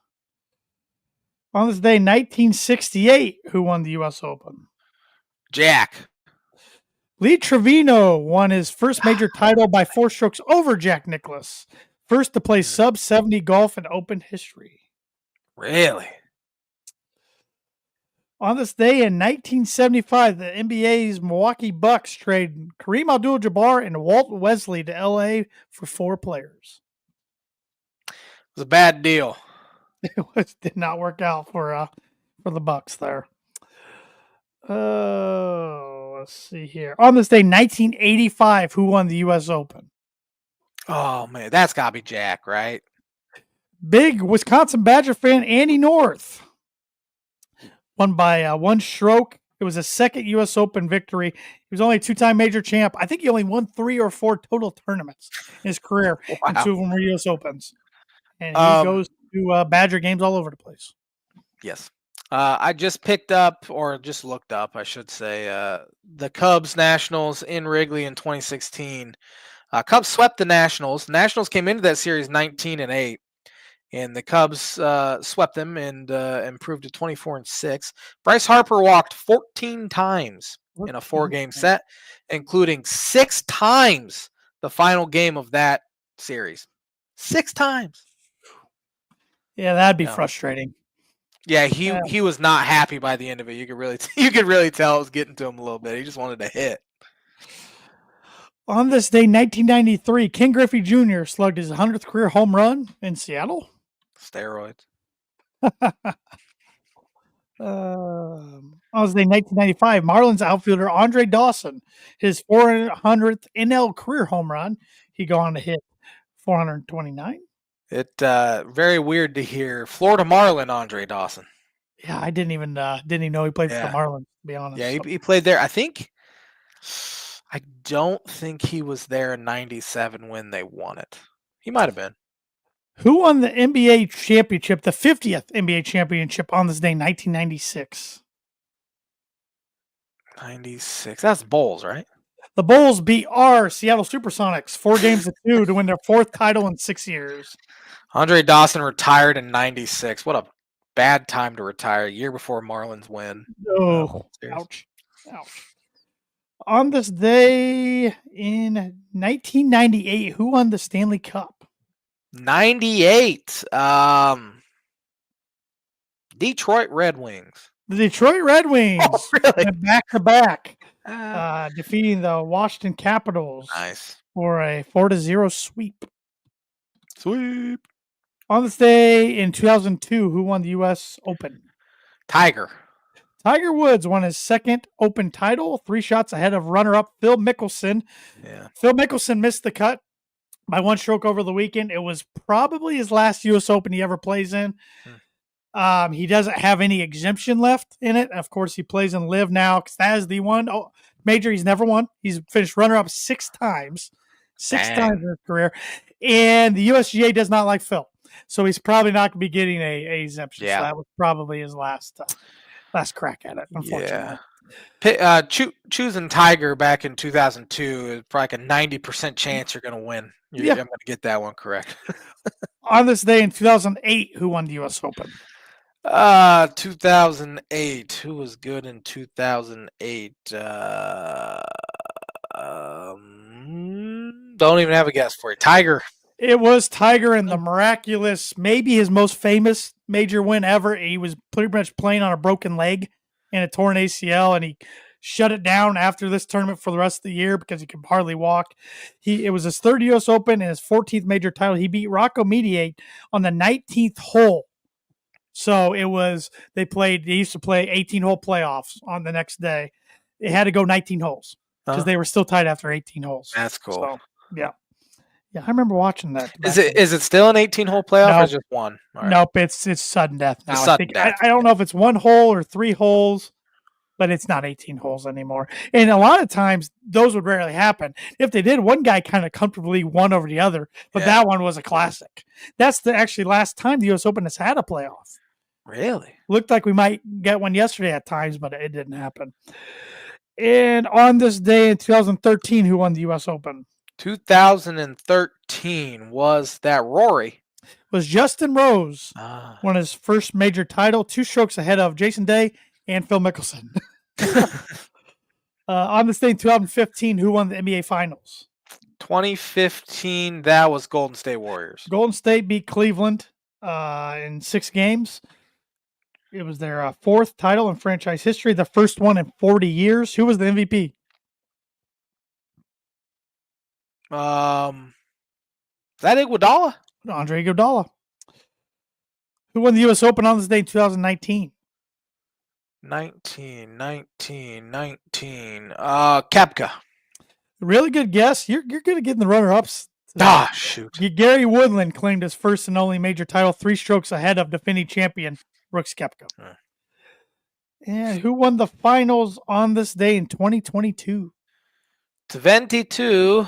this day, 1968, who won the U.S. Open? Jack. Lee Trevino won his first major title by 4 strokes over Jack Nicklaus. First to play sub 70 golf in Open history. Really? On this day in 1975, the NBA's Milwaukee Bucks trade Kareem Abdul-Jabbar and Walt Wesley to LA for 4 players. It was a bad deal. It did not work out for the Bucks there. Let's see here. On this day, 1985, who won the U.S. Open? Oh man, that's gotta be Jack, right? Big Wisconsin Badger fan Andy North won by 1 stroke. It was a second U.S. Open victory. He was only a 2-time major champ. I think he only won 3 or 4 total tournaments in his career, and 2 of them were U.S. Opens. And he goes to Badger games all over the place. Yes. I just picked up, or just looked up, I should say, the Cubs Nationals in Wrigley in 2016. Cubs swept the Nationals. Nationals came into that series 19-8. And the Cubs swept them and improved to 24-6. Bryce Harper walked 14 times in a 4-game set, including 6 times the final game of that series. 6 times. Yeah, that'd be frustrating. Yeah, he was not happy by the end of it. You could really tell it was getting to him a little bit. He just wanted to hit. On this day, 1993, Ken Griffey Jr. slugged his 100th career home run in Seattle. Steroids. On this day, 1995, Marlins outfielder Andre Dawson, his 400th NL career home run. He go on to hit 429. It very weird to hear Florida Marlin Andre Dawson. Yeah, I didn't even know he played for the Marlins, to be honest. Yeah, he played there. I don't think he was there in 97 when they won it. He might have been. Who won the NBA championship, the 50th NBA championship on this day, 1996? 96. That's Bulls, right? The Bulls beat our Seattle Supersonics 4-2 to win their 4th title in 6 years. Andre Dawson retired in 96. What a bad time to retire. A year before Marlins win. Oh, ouch. On this day in 1998, who won the Stanley Cup? 98. Detroit Red Wings. The Detroit Red Wings went back-to-back, Ah. defeating the Washington Capitals Nice. for a 4-0 sweep. Sweep. On this day in 2002, who won the U.S. Open? Tiger Woods won his 2nd Open title, 3 shots ahead of runner-up Phil Mickelson. Yeah. Phil Mickelson missed the cut by 1 stroke over the weekend. It was probably his last U.S. Open he ever plays in. He doesn't have any exemption left in it. Of course, he plays in Live now because that is the one major he's never won. He's finished runner-up 6 times. 6 times in his career. And the USGA does not like Phil. So he's probably not going to be getting a exemption. Yeah. So that was probably his last crack at it, unfortunately. Yeah. Choosing Tiger back in 2002 is probably like a 90% chance you're going to win. I'm going to get that one correct. On this day in 2008, who won the U.S. Open? 2008. Who was good in 2008? Don't even have a guess for it. Tiger. It was Tiger in the miraculous, maybe his most famous major win ever. He was pretty much playing on a broken leg and a torn ACL, and he shut it down after this tournament for the rest of the year because he could hardly walk. It was his third U.S. Open and his 14th major title. He beat Rocco Mediate on the 19th hole. So they used to play 18-hole playoffs on the next day. It had to go 19 holes because they were still tied after 18 holes. That's cool. So, yeah. Yeah, I remember watching that. Is it still an 18-hole playoff or just one? Right. Nope, it's sudden death now. Sudden death. I don't know if it's one hole or 3 holes, but it's not 18 holes anymore. And a lot of times those would rarely happen. If they did, one guy kind of comfortably won over the other, but that one was a classic. That's the actually last time the U.S. Open has had a playoff. Really? Looked like we might get one yesterday at times, but it didn't happen. And on this day in 2013, who won the U.S. Open? 2013 was that Rory. Was Justin Rose won his first major title, 2 strokes ahead of Jason Day and Phil Mickelson. On this day in 2015, who won the NBA Finals? 2015, that was Golden State Warriors. Golden State beat Cleveland in 6 games. It was their 4th title in franchise history, the first one in 40 years. Who was the MVP? Is that Iguodala? Andre Iguodala. Who won the U.S. Open on this day in 2019? 19. Koepka. Really good guess. You're good at getting the runner-ups. Shoot. Gary Woodland claimed his first and only major title, 3 strokes ahead of defending champion Brooks Koepka. And who won the finals on this day in 2022? 22.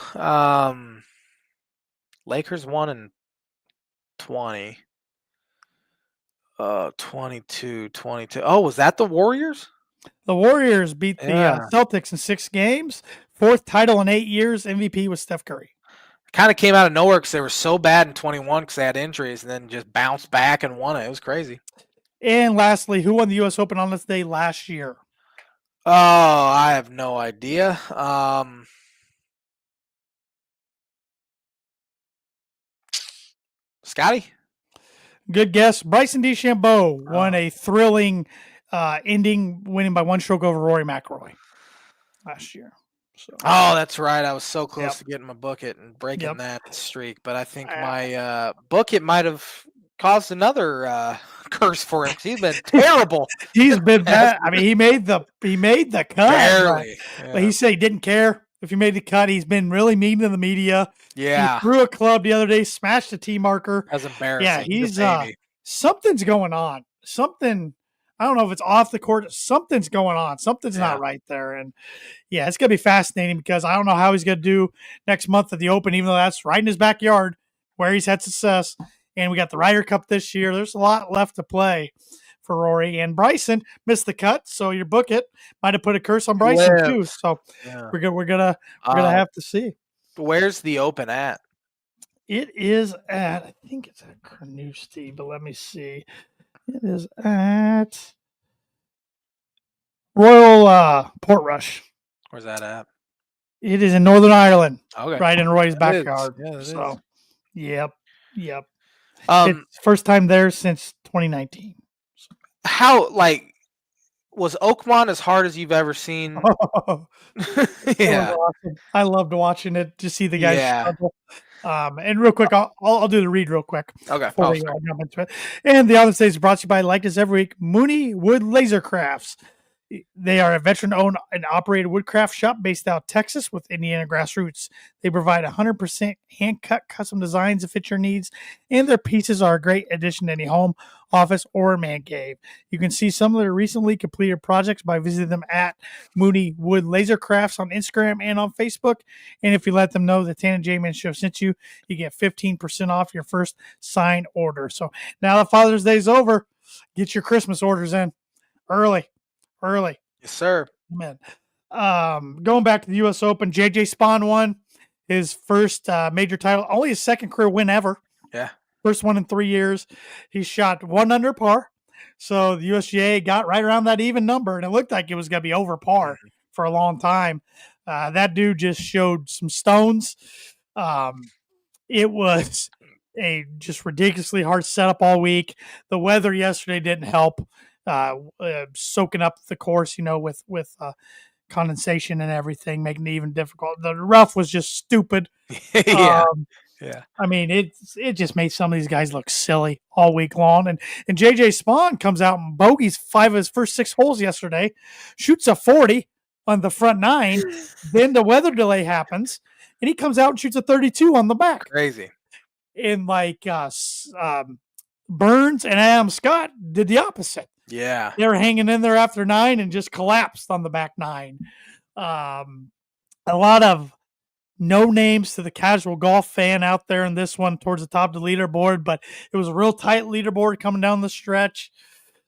Lakers won in 20. 22. Oh, was that the Warriors? The Warriors beat the Celtics in 6 games. 4th title in 8 years. MVP was Steph Curry. Kind of came out of nowhere because they were so bad in 21 because they had injuries and then just bounced back and won it. It was crazy. And lastly, who won the U.S. Open on this day last year? Oh, I have no idea. Scotty? Good guess. Bryson DeChambeau won a thrilling ending, winning by 1 stroke over Rory McIlroy last year. So. Oh, that's right. I was so close to getting my bucket and breaking that streak, but I think my bucket might have caused another curse for him. He's been terrible. He's been bad. I mean, he made the cut. Barely. But he said he didn't care if he made the cut. He's been really mean to the media. Yeah. He threw a club the other day, smashed a tee marker. That's embarrassing. Yeah, he's something's going on. Something, I don't know if it's off the court. Something's going on. Something's not right there. And yeah, it's going to be fascinating because I don't know how he's going to do next month at the Open, even though that's right in his backyard where he's had success. And we got the Ryder Cup this year. There's a lot left to play for Rory. And Bryson missed the cut, so your bucket might have put a curse on Bryson too. So we're gonna have to see. Where's the Open at? It is at, I think it's at Carnoustie, but let me see. It is at Royal Portrush. Where's that at? It is in Northern Ireland. Okay. Right in Roy's backyard. Yeah, yep. It's first time there since 2019. How, was Oakmont as hard as you've ever seen? Yeah. Awesome. I loved watching it to see the guys struggle. And real quick, I'll do the read real quick. Okay. Before we jump into it. And the other stage is brought to you by, like this every week, Mooney Wood Laser Crafts. They are a veteran-owned and operated woodcraft shop based out of Texas with Indiana grassroots. They provide 100% hand-cut custom designs to fit your needs, and their pieces are a great addition to any home, office, or man cave. You can see some of their recently completed projects by visiting them at Mooney Wood Laser Crafts on Instagram and on Facebook. And if you let them know the Tan and J-Man Show sent you, you get 15% off your first signed order. So now that Father's Day is over, get your Christmas orders in early. Yes, sir. Man. Going back to the U.S. Open, J.J. Spaun won his first major title, only his second career win ever. Yeah. First one in 3 years. He shot 1 under par. So the USGA got right around that even number, and it looked like it was going to be over par for a long time. That dude just showed some stones. it was a just ridiculously hard setup all week. The weather yesterday didn't help, soaking up the course, with condensation and everything, making it even difficult. The rough was just stupid. Yeah. Um, Yeah. I mean, it just made some of these guys look silly all week long. And JJ Spaun comes out and bogeys 5 of his first 6 holes yesterday, shoots a 40 on the front 9. Then the weather delay happens, and he comes out and shoots a 32 on the back. Crazy. And Burns and Adam Scott did the opposite. Yeah. They were hanging in there after 9 and just collapsed on the back 9. A lot of no names to the casual golf fan out there in this one towards the top of the leaderboard, but it was a real tight leaderboard coming down the stretch.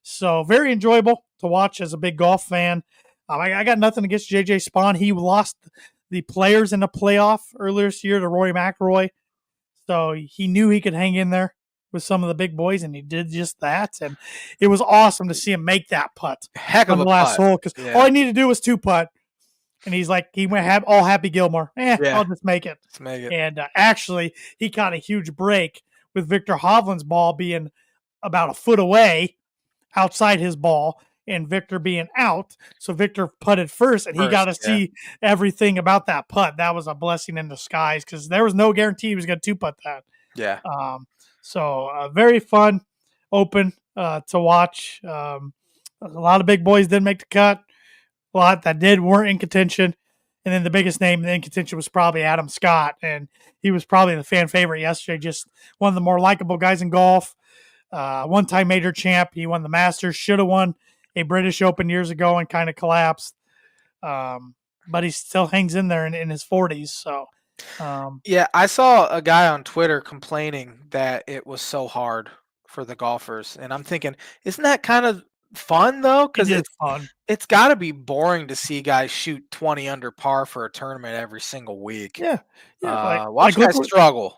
So very enjoyable to watch as a big golf fan. I got nothing against JJ Spaun. He lost the players in the playoff earlier this year to Rory McIlroy. So he knew he could hang in there with some of the big boys, and he did just that. And it was awesome to see him make that putt Heck on of the a last putt. hole, because Yeah. all he needed to do was 2 putt. And he's like, he went all Happy Gilmore. Yeah. I'll just make it. Let's make it. And actually, he caught a huge break with Victor Hovland's ball being about a foot away outside his ball, and Victor being out. So Victor putted first, and he got to see everything about that putt. That was a blessing in disguise, because there was no guarantee he was going to 2-putt that. Yeah. So very fun Open to watch. A lot of big boys didn't make the cut. A lot that did weren't in contention. And then the biggest name in contention was probably Adam Scott. And he was probably the fan favorite yesterday. Just one of the more likable guys in golf. One-time major champ. He won the Masters. Should have won a British Open years ago and kind of collapsed. But he still hangs in there in his 40s. So, yeah, I saw a guy on Twitter complaining that it was so hard for the golfers. And I'm thinking, isn't that kind of fun, though? Because it's fun. It's got to be boring to see guys shoot 20 under par for a tournament every single week. Yeah. Watch guys struggle.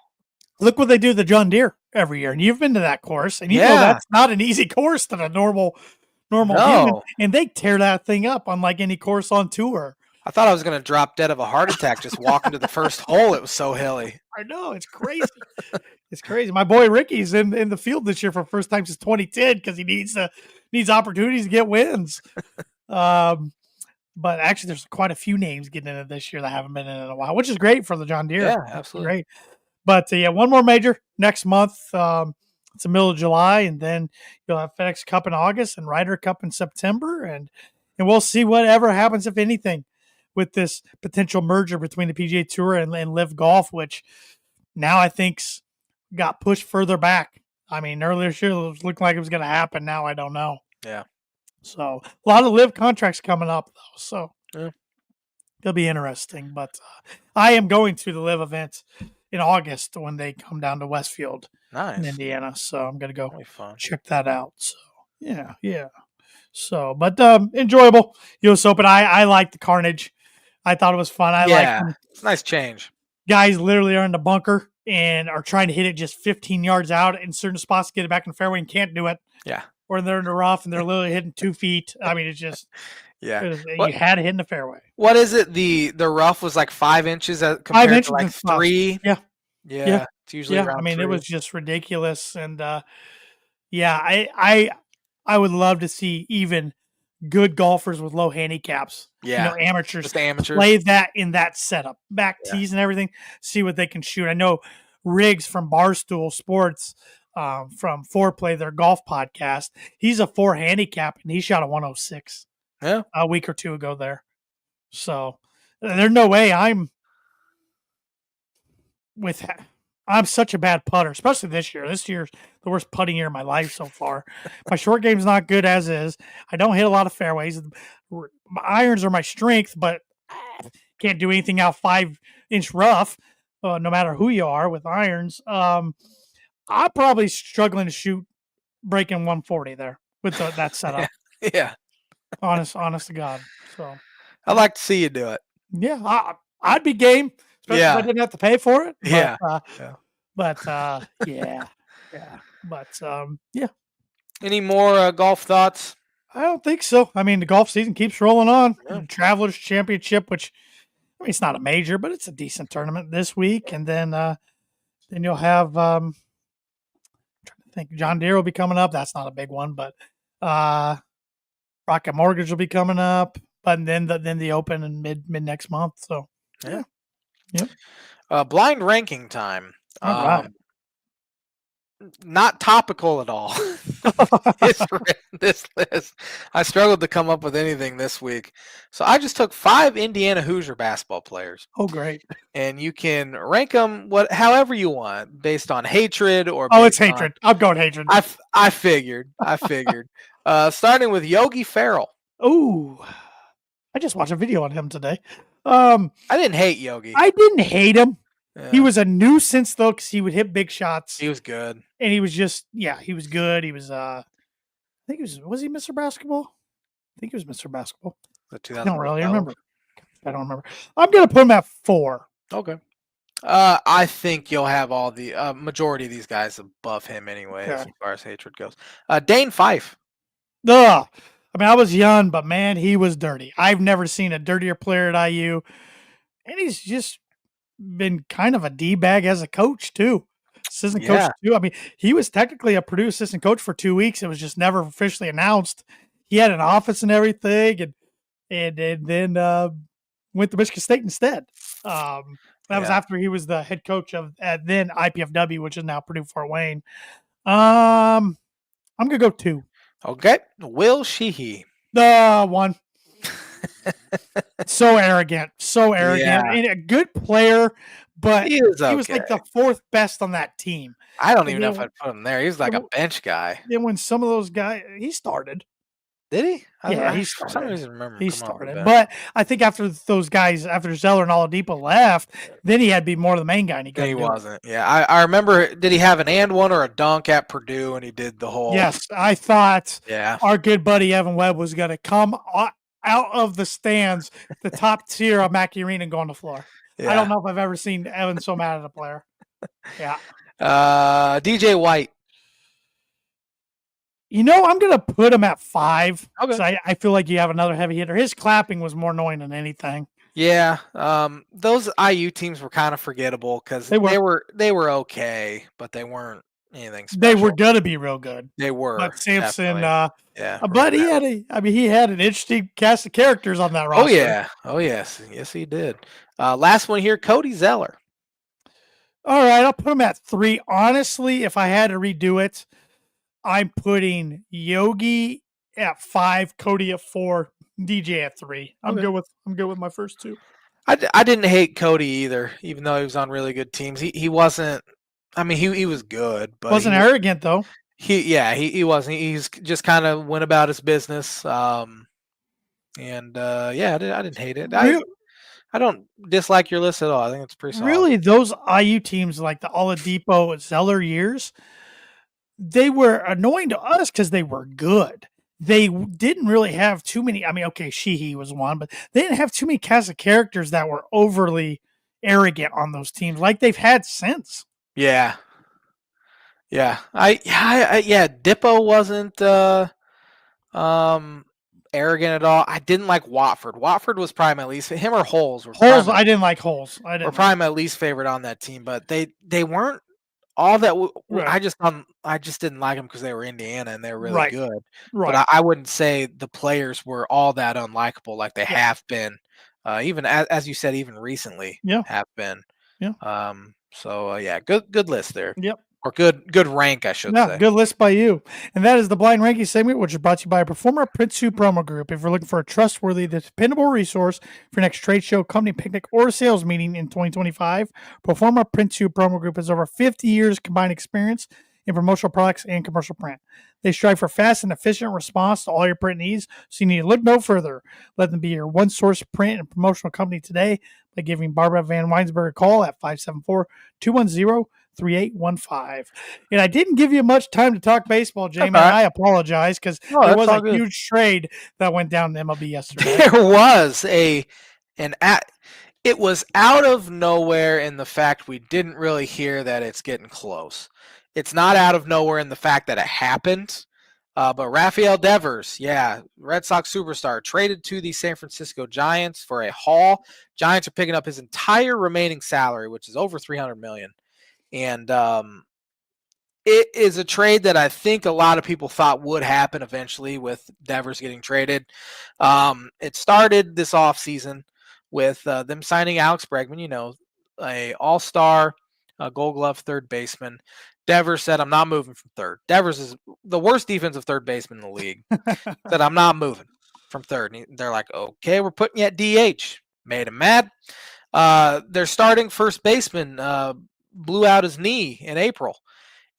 Look what they do to the John Deere every year. And you've been to that course. And you know that's not an easy course than a normal human. And they tear that thing up unlike any course on tour. I thought I was going to drop dead of a heart attack just walking to the first hole. It was so hilly. I know. It's crazy. It's crazy. My boy Ricky's in the field this year for the first time since 2010 because he needs opportunities to get wins. But actually, there's quite a few names getting in it this year that haven't been in it in a while, which is great for the John Deere. Yeah, absolutely. Great. But one more major next month. It's the middle of July, and then you'll have FedEx Cup in August and Ryder Cup in September, and we'll see whatever happens, if anything, with this potential merger between the PGA Tour and Live Golf, which now I think's got pushed further back. I mean, earlier this year it looked like it was going to happen. Now I don't know. Yeah. So a lot of Live contracts coming up, though. So yeah. It'll be interesting. But I am going to the Live event in August when they come down to Westfield in Indiana. So I'm going to go check that out. So yeah. So, but enjoyable U.S. Open. I like the carnage. I thought it was fun. It's a nice change. Guys literally are in the bunker and are trying to hit it just 15 yards out in certain spots to get it back in the fairway and can't do it. Yeah. Or they're in the rough and they're literally hitting 2 feet. I mean, it's just you had to hit in the fairway. What is it? The rough was like 5 inches compared 5 inches to like 3. Yeah. It's usually around 3. It was just ridiculous. And I would love to see even good golfers with low handicaps. Yeah. Amateurs. Just amateurs. Play that in that setup. Back tees and everything. See what they can shoot. I know Riggs from Barstool Sports, from Foreplay, their golf podcast, he's a 4 handicap and he shot a 106 a week or 2 ago there. So there's no way I'm such a bad putter, especially this year. This year's the worst putting year of my life so far. My short game's not good as is. I don't hit a lot of fairways. My irons are my strength, but can't do anything out 5-inch rough, no matter who you are with irons. I'm probably struggling to shoot breaking 140 there with that setup. Yeah. Honest to God. So I'd like to see you do it. Yeah, I'd be game, especially if I didn't have to pay for it. But, yeah. Any more golf thoughts? I don't think so. I mean, the golf season keeps rolling on. Yeah. Travelers Championship, which it's not a major, but it's a decent tournament this week. And then Then you'll have I'm trying to think. John Deere will be coming up. That's not a big one, but Rocket Mortgage will be coming up. But then the Open in mid next month. So Yeah. Yep. Blind ranking time. All right. Not topical at all. This list. I struggled to come up with anything this week. So I just took 5 Indiana Hoosier basketball players. Oh, great. And you can rank them however you want, based on hatred or Oh, it's based on. hatred. I'm going hatred. I figured. Starting with Yogi Ferrell. Oh, I just watched a video on him today. I didn't hate Yogi. I didn't hate him. Yeah. He was a nuisance though, because he would hit big shots. He was good, and he was just he was good. He was I think he was he Mr. Basketball? I think he was Mr. Basketball. I don't really remember. I don't remember. I'm gonna put him at 4. Okay. I think you'll have all the majority of these guys above him anyway, as far as hatred goes. Dane Fife. Ugh. I mean, I was young, but man, he was dirty. I've never seen a dirtier player at IU, and he's just been kind of a D-bag as a coach too. Assistant coach too. I mean, he was technically a Purdue assistant coach for 2 weeks. It was just never officially announced. He had an office and everything, and then went to Michigan State instead. That was after he was the head coach of then IPFW, which is now Purdue Fort Wayne. I'm gonna go 2. Okay, Will Sheehy. 1. So arrogant, and a good player, but he was like the 4th best on that team. I don't even know if I'd put him there. He was like a bench guy. Then when some of those guys, he started. Did he? Yeah, he started. For some reason, remember he started. But I think after those guys, after Zeller and Oladipo left, then he had to be more of the main guy. And he wasn't. Yeah, I remember. Did he have an and one or a dunk at Purdue? And he did the whole. Yes, I thought. Yeah. Our good buddy Evan Webb was going to come out of the stands, the top tier of Mackey Arena, and go on the floor. Yeah. I don't know if I've ever seen Evan so mad at a player. Yeah. DJ White. You know, I'm going to put him at 5. Okay. I feel like you have another heavy hitter. His clapping was more annoying than anything. Yeah. Those IU teams were kind of forgettable because they were okay, but they weren't anything special. They were going to be real good. They were. But Sampson, yeah. But he had an interesting cast of characters on that roster. Oh, yeah. Oh, yes. Yes, he did. Last one here, Cody Zeller. All right, I'll put him at 3. Honestly, if I had to redo it, I'm putting Yogi at 5, Cody at 4, DJ at 3. I'm good with my first 2. I didn't hate Cody either, even though he was on really good teams. He wasn't. I mean, he was good, but wasn't arrogant though. He wasn't. He's just kind of went about his business. I didn't hate it. I don't dislike your list at all. I think it's pretty solid. Really, those IU teams like the Oladipo Zeller years, they were annoying to us because they were good. They didn't really have too many. I mean, okay, Sheehy was one, but they didn't have too many cast of characters that were overly arrogant on those teams like they've had since. Yeah. Yeah. Dippo wasn't arrogant at all. I didn't like Watford. Watford was probably my least. Him or Holes. I didn't like Holes. Were probably my least favorite on that team, but they weren't all that. Right. I just didn't like them because they were Indiana and they were really good. Right. But I wouldn't say the players were all that unlikable like they have been. Even as you said, even recently have been. Yeah. Good list there. Yep. Or good rank, I should say. Good list by you. And that is the Blind Ranking segment, which is brought to you by Performer Print 2 Promo Group. If you're looking for a trustworthy, dependable resource for your next trade show, company picnic, or sales meeting in 2025, Performer Print 2 Promo Group has over 50 years combined experience in promotional products and commercial print. They strive for fast and efficient response to all your print needs, so you need to look no further. Let them be your one-source print and promotional company today by giving Barbara Van Weinsberg a call at 574-210-3815. And I didn't give you much time to talk baseball, Jamie. I apologize because there was a huge trade that went down in MLB yesterday. There was it was out of nowhere in the fact we didn't really hear that it's getting close. It's not out of nowhere in the fact that it happened. But Rafael Devers, Red Sox superstar, traded to the San Francisco Giants for a haul. Giants are picking up his entire remaining salary, which is over $300 million. And it is a trade that I think a lot of people thought would happen eventually with Devers getting traded. It started this offseason with them signing Alex Bregman, a all-star gold glove third baseman. Devers said, I'm not moving from third. Devers is the worst defensive third baseman in the league. Said, I'm not moving from third. And they're like, okay, we're putting you at DH. Made him mad. Their starting first baseman blew out his knee in April.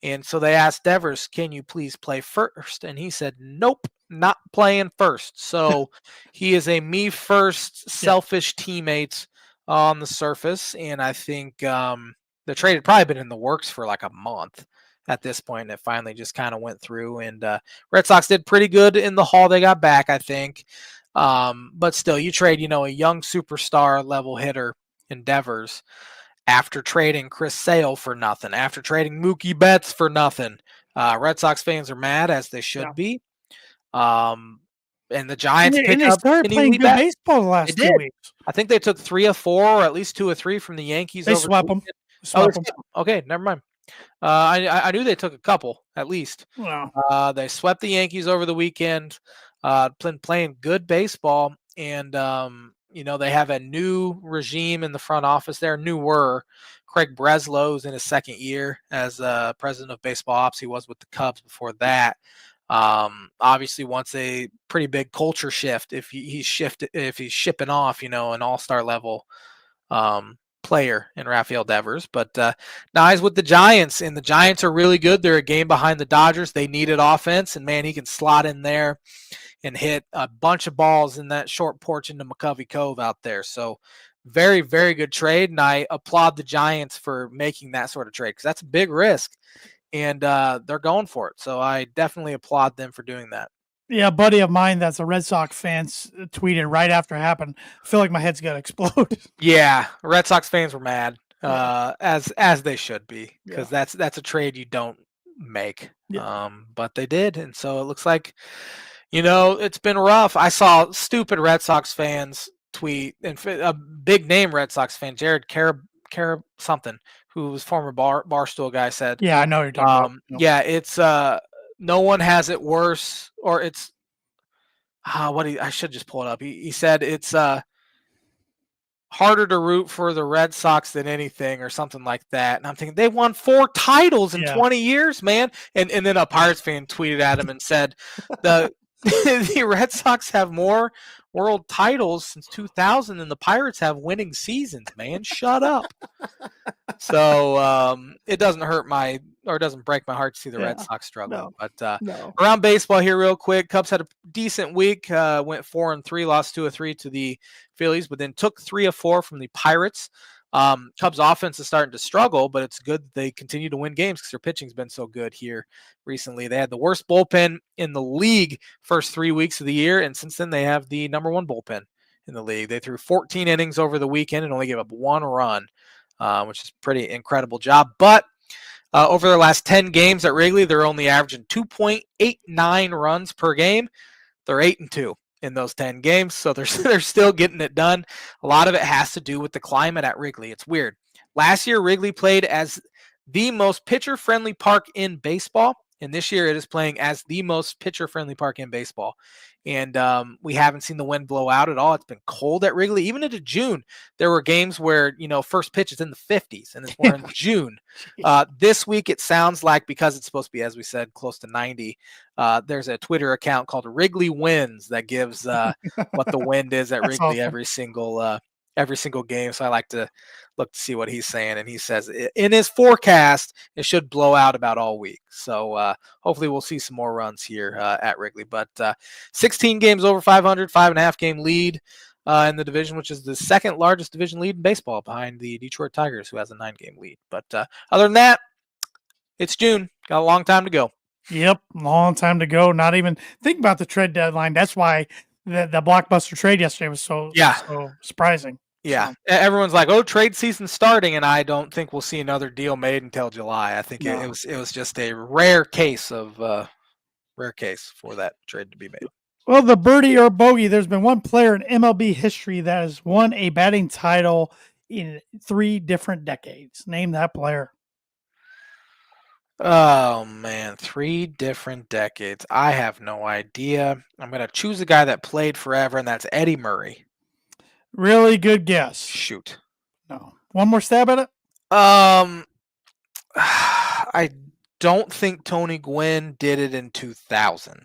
And so they asked Devers, can you please play first? And he said, nope, not playing first. So he is a me first, selfish teammate on the surface. And I think the trade had probably been in the works for like a month at this point. And it finally just kind of went through. And Red Sox did pretty good in the haul they got back, I think. But still, you trade, a young superstar level hitter in Devers after trading Chris Sale for nothing, after trading Mookie Betts for nothing. Red Sox fans are mad, as they should be. And the Giants pick they up started playing good baseball the last 2 weeks. I think they took 3 of 4, or at least 2 or 3 from the Yankees. They swept them. Okay, never mind. I knew they took a couple, at least. Wow. They swept the Yankees over the weekend, playing good baseball. And, they have a new regime in the front office there, newer. Craig Breslow's in his second year as president of baseball ops. He was with the Cubs before that. Obviously wants a pretty big culture shift if he's shipping off, an all-star level player in Rafael Devers. But now he's with the Giants, and the Giants are really good. They're a game behind the Dodgers. They needed offense, and man, he can slot in there and hit a bunch of balls in that short porch into McCovey Cove out there. So very, very good trade. And I applaud the Giants for making that sort of trade, because that's a big risk, and they're going for it. So I definitely applaud them for doing that. Yeah, a buddy of mine that's a Red Sox fan tweeted right after it happened, I feel like my head's going to explode. Yeah, Red Sox fans were mad, as they should be, because that's a trade you don't make. But they did, and so it looks like, it's been rough. I saw stupid Red Sox fans tweet, and a big name Red Sox fan, Jared Carab something, who was former Barstool guy, said, yeah, I know you're talking about. No. Yeah, it's no one has it worse, or it's I should just pull it up. He said it's harder to root for the Red Sox than anything, or something like that. And I'm thinking, they won 4 titles in 20 years, man. And then a Pirates fan tweeted at him and said, the Red Sox have more world titles since 2000 than the Pirates have winning seasons, man. Shut up. So it doesn't doesn't break my heart to see the Red Sox struggle. No, but around baseball here real quick, Cubs had a decent week, went 4-3, lost 2 of 3 to the Phillies, but then took 3 of 4 from the Pirates. Cubs offense is starting to struggle, but it's good that they continue to win games because their pitching's been so good here recently. They had the worst bullpen in the league first 3 weeks of the year, and since then they have the number 1 bullpen in the league. They threw 14 innings over the weekend and only gave up 1 run, which is pretty incredible job. But over their last 10 games at Wrigley, they're only averaging 2.89 runs per game. They're 8-2 in those 10 games, so they're still getting it done. A lot of it has to do with the climate at Wrigley. It's weird. Last year, Wrigley played as the most pitcher-friendly park in baseball, and this year it is playing as the most pitcher-friendly park in baseball. And we haven't seen the wind blow out at all. It's been cold at Wrigley. Even into June, there were games where, first pitch is in the 50s, and we're in June. This week, it sounds like, because it's supposed to be, as we said, close to 90, there's a Twitter account called Wrigley Winds that gives what the wind is at Wrigley awesome. every single game. So I like to look to see what he's saying. And he says in his forecast, it should blow out about all week. So hopefully we'll see some more runs here at Wrigley. But 16 games over 500, 5.5 game lead in the division, which is the second largest division lead in baseball behind the Detroit Tigers, who has a 9-game lead. But other than that, it's June. Got a long time to go. Yep, long time to go. Not even think about the trade deadline. That's why the blockbuster trade yesterday was so surprising. Yeah, everyone's like, "Oh, trade season's starting," and I don't think we'll see another deal made until July. I think it was just a rare case for that trade to be made. Well, the birdie or bogey, there's been one player in MLB history that has won a batting title in 3 different decades. Name that player. Oh man, 3 different decades. I have no idea. I'm gonna choose a guy that played forever, and that's Eddie Murray. Really good guess. Shoot. No. One more stab at it? I don't think Tony Gwynn did it in 2000.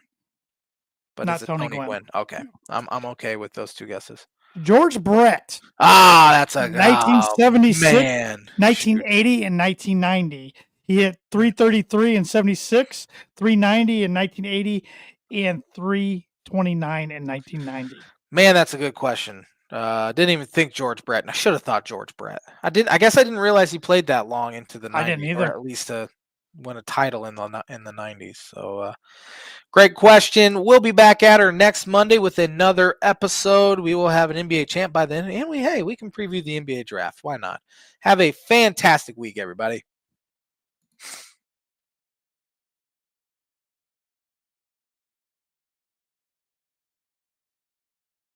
But Not is it Tony Tony Gwynn. Gwynn? Okay. I'm okay with those two guesses. George Brett. Ah, that's a 1976, man. 1980, and 1990. He hit 333 in 76, 390 in 1980, and 329 in 1990. Man, that's a good question. Didn't even think George Brett. And I should have thought George Brett. I guess I didn't realize he played that long into the 90s, I didn't either. or at least win a title in the 90s. So, great question. We'll be back at her next Monday with another episode. We will have an NBA champ by then, and we can preview the NBA draft. Why not? Have a fantastic week, everybody.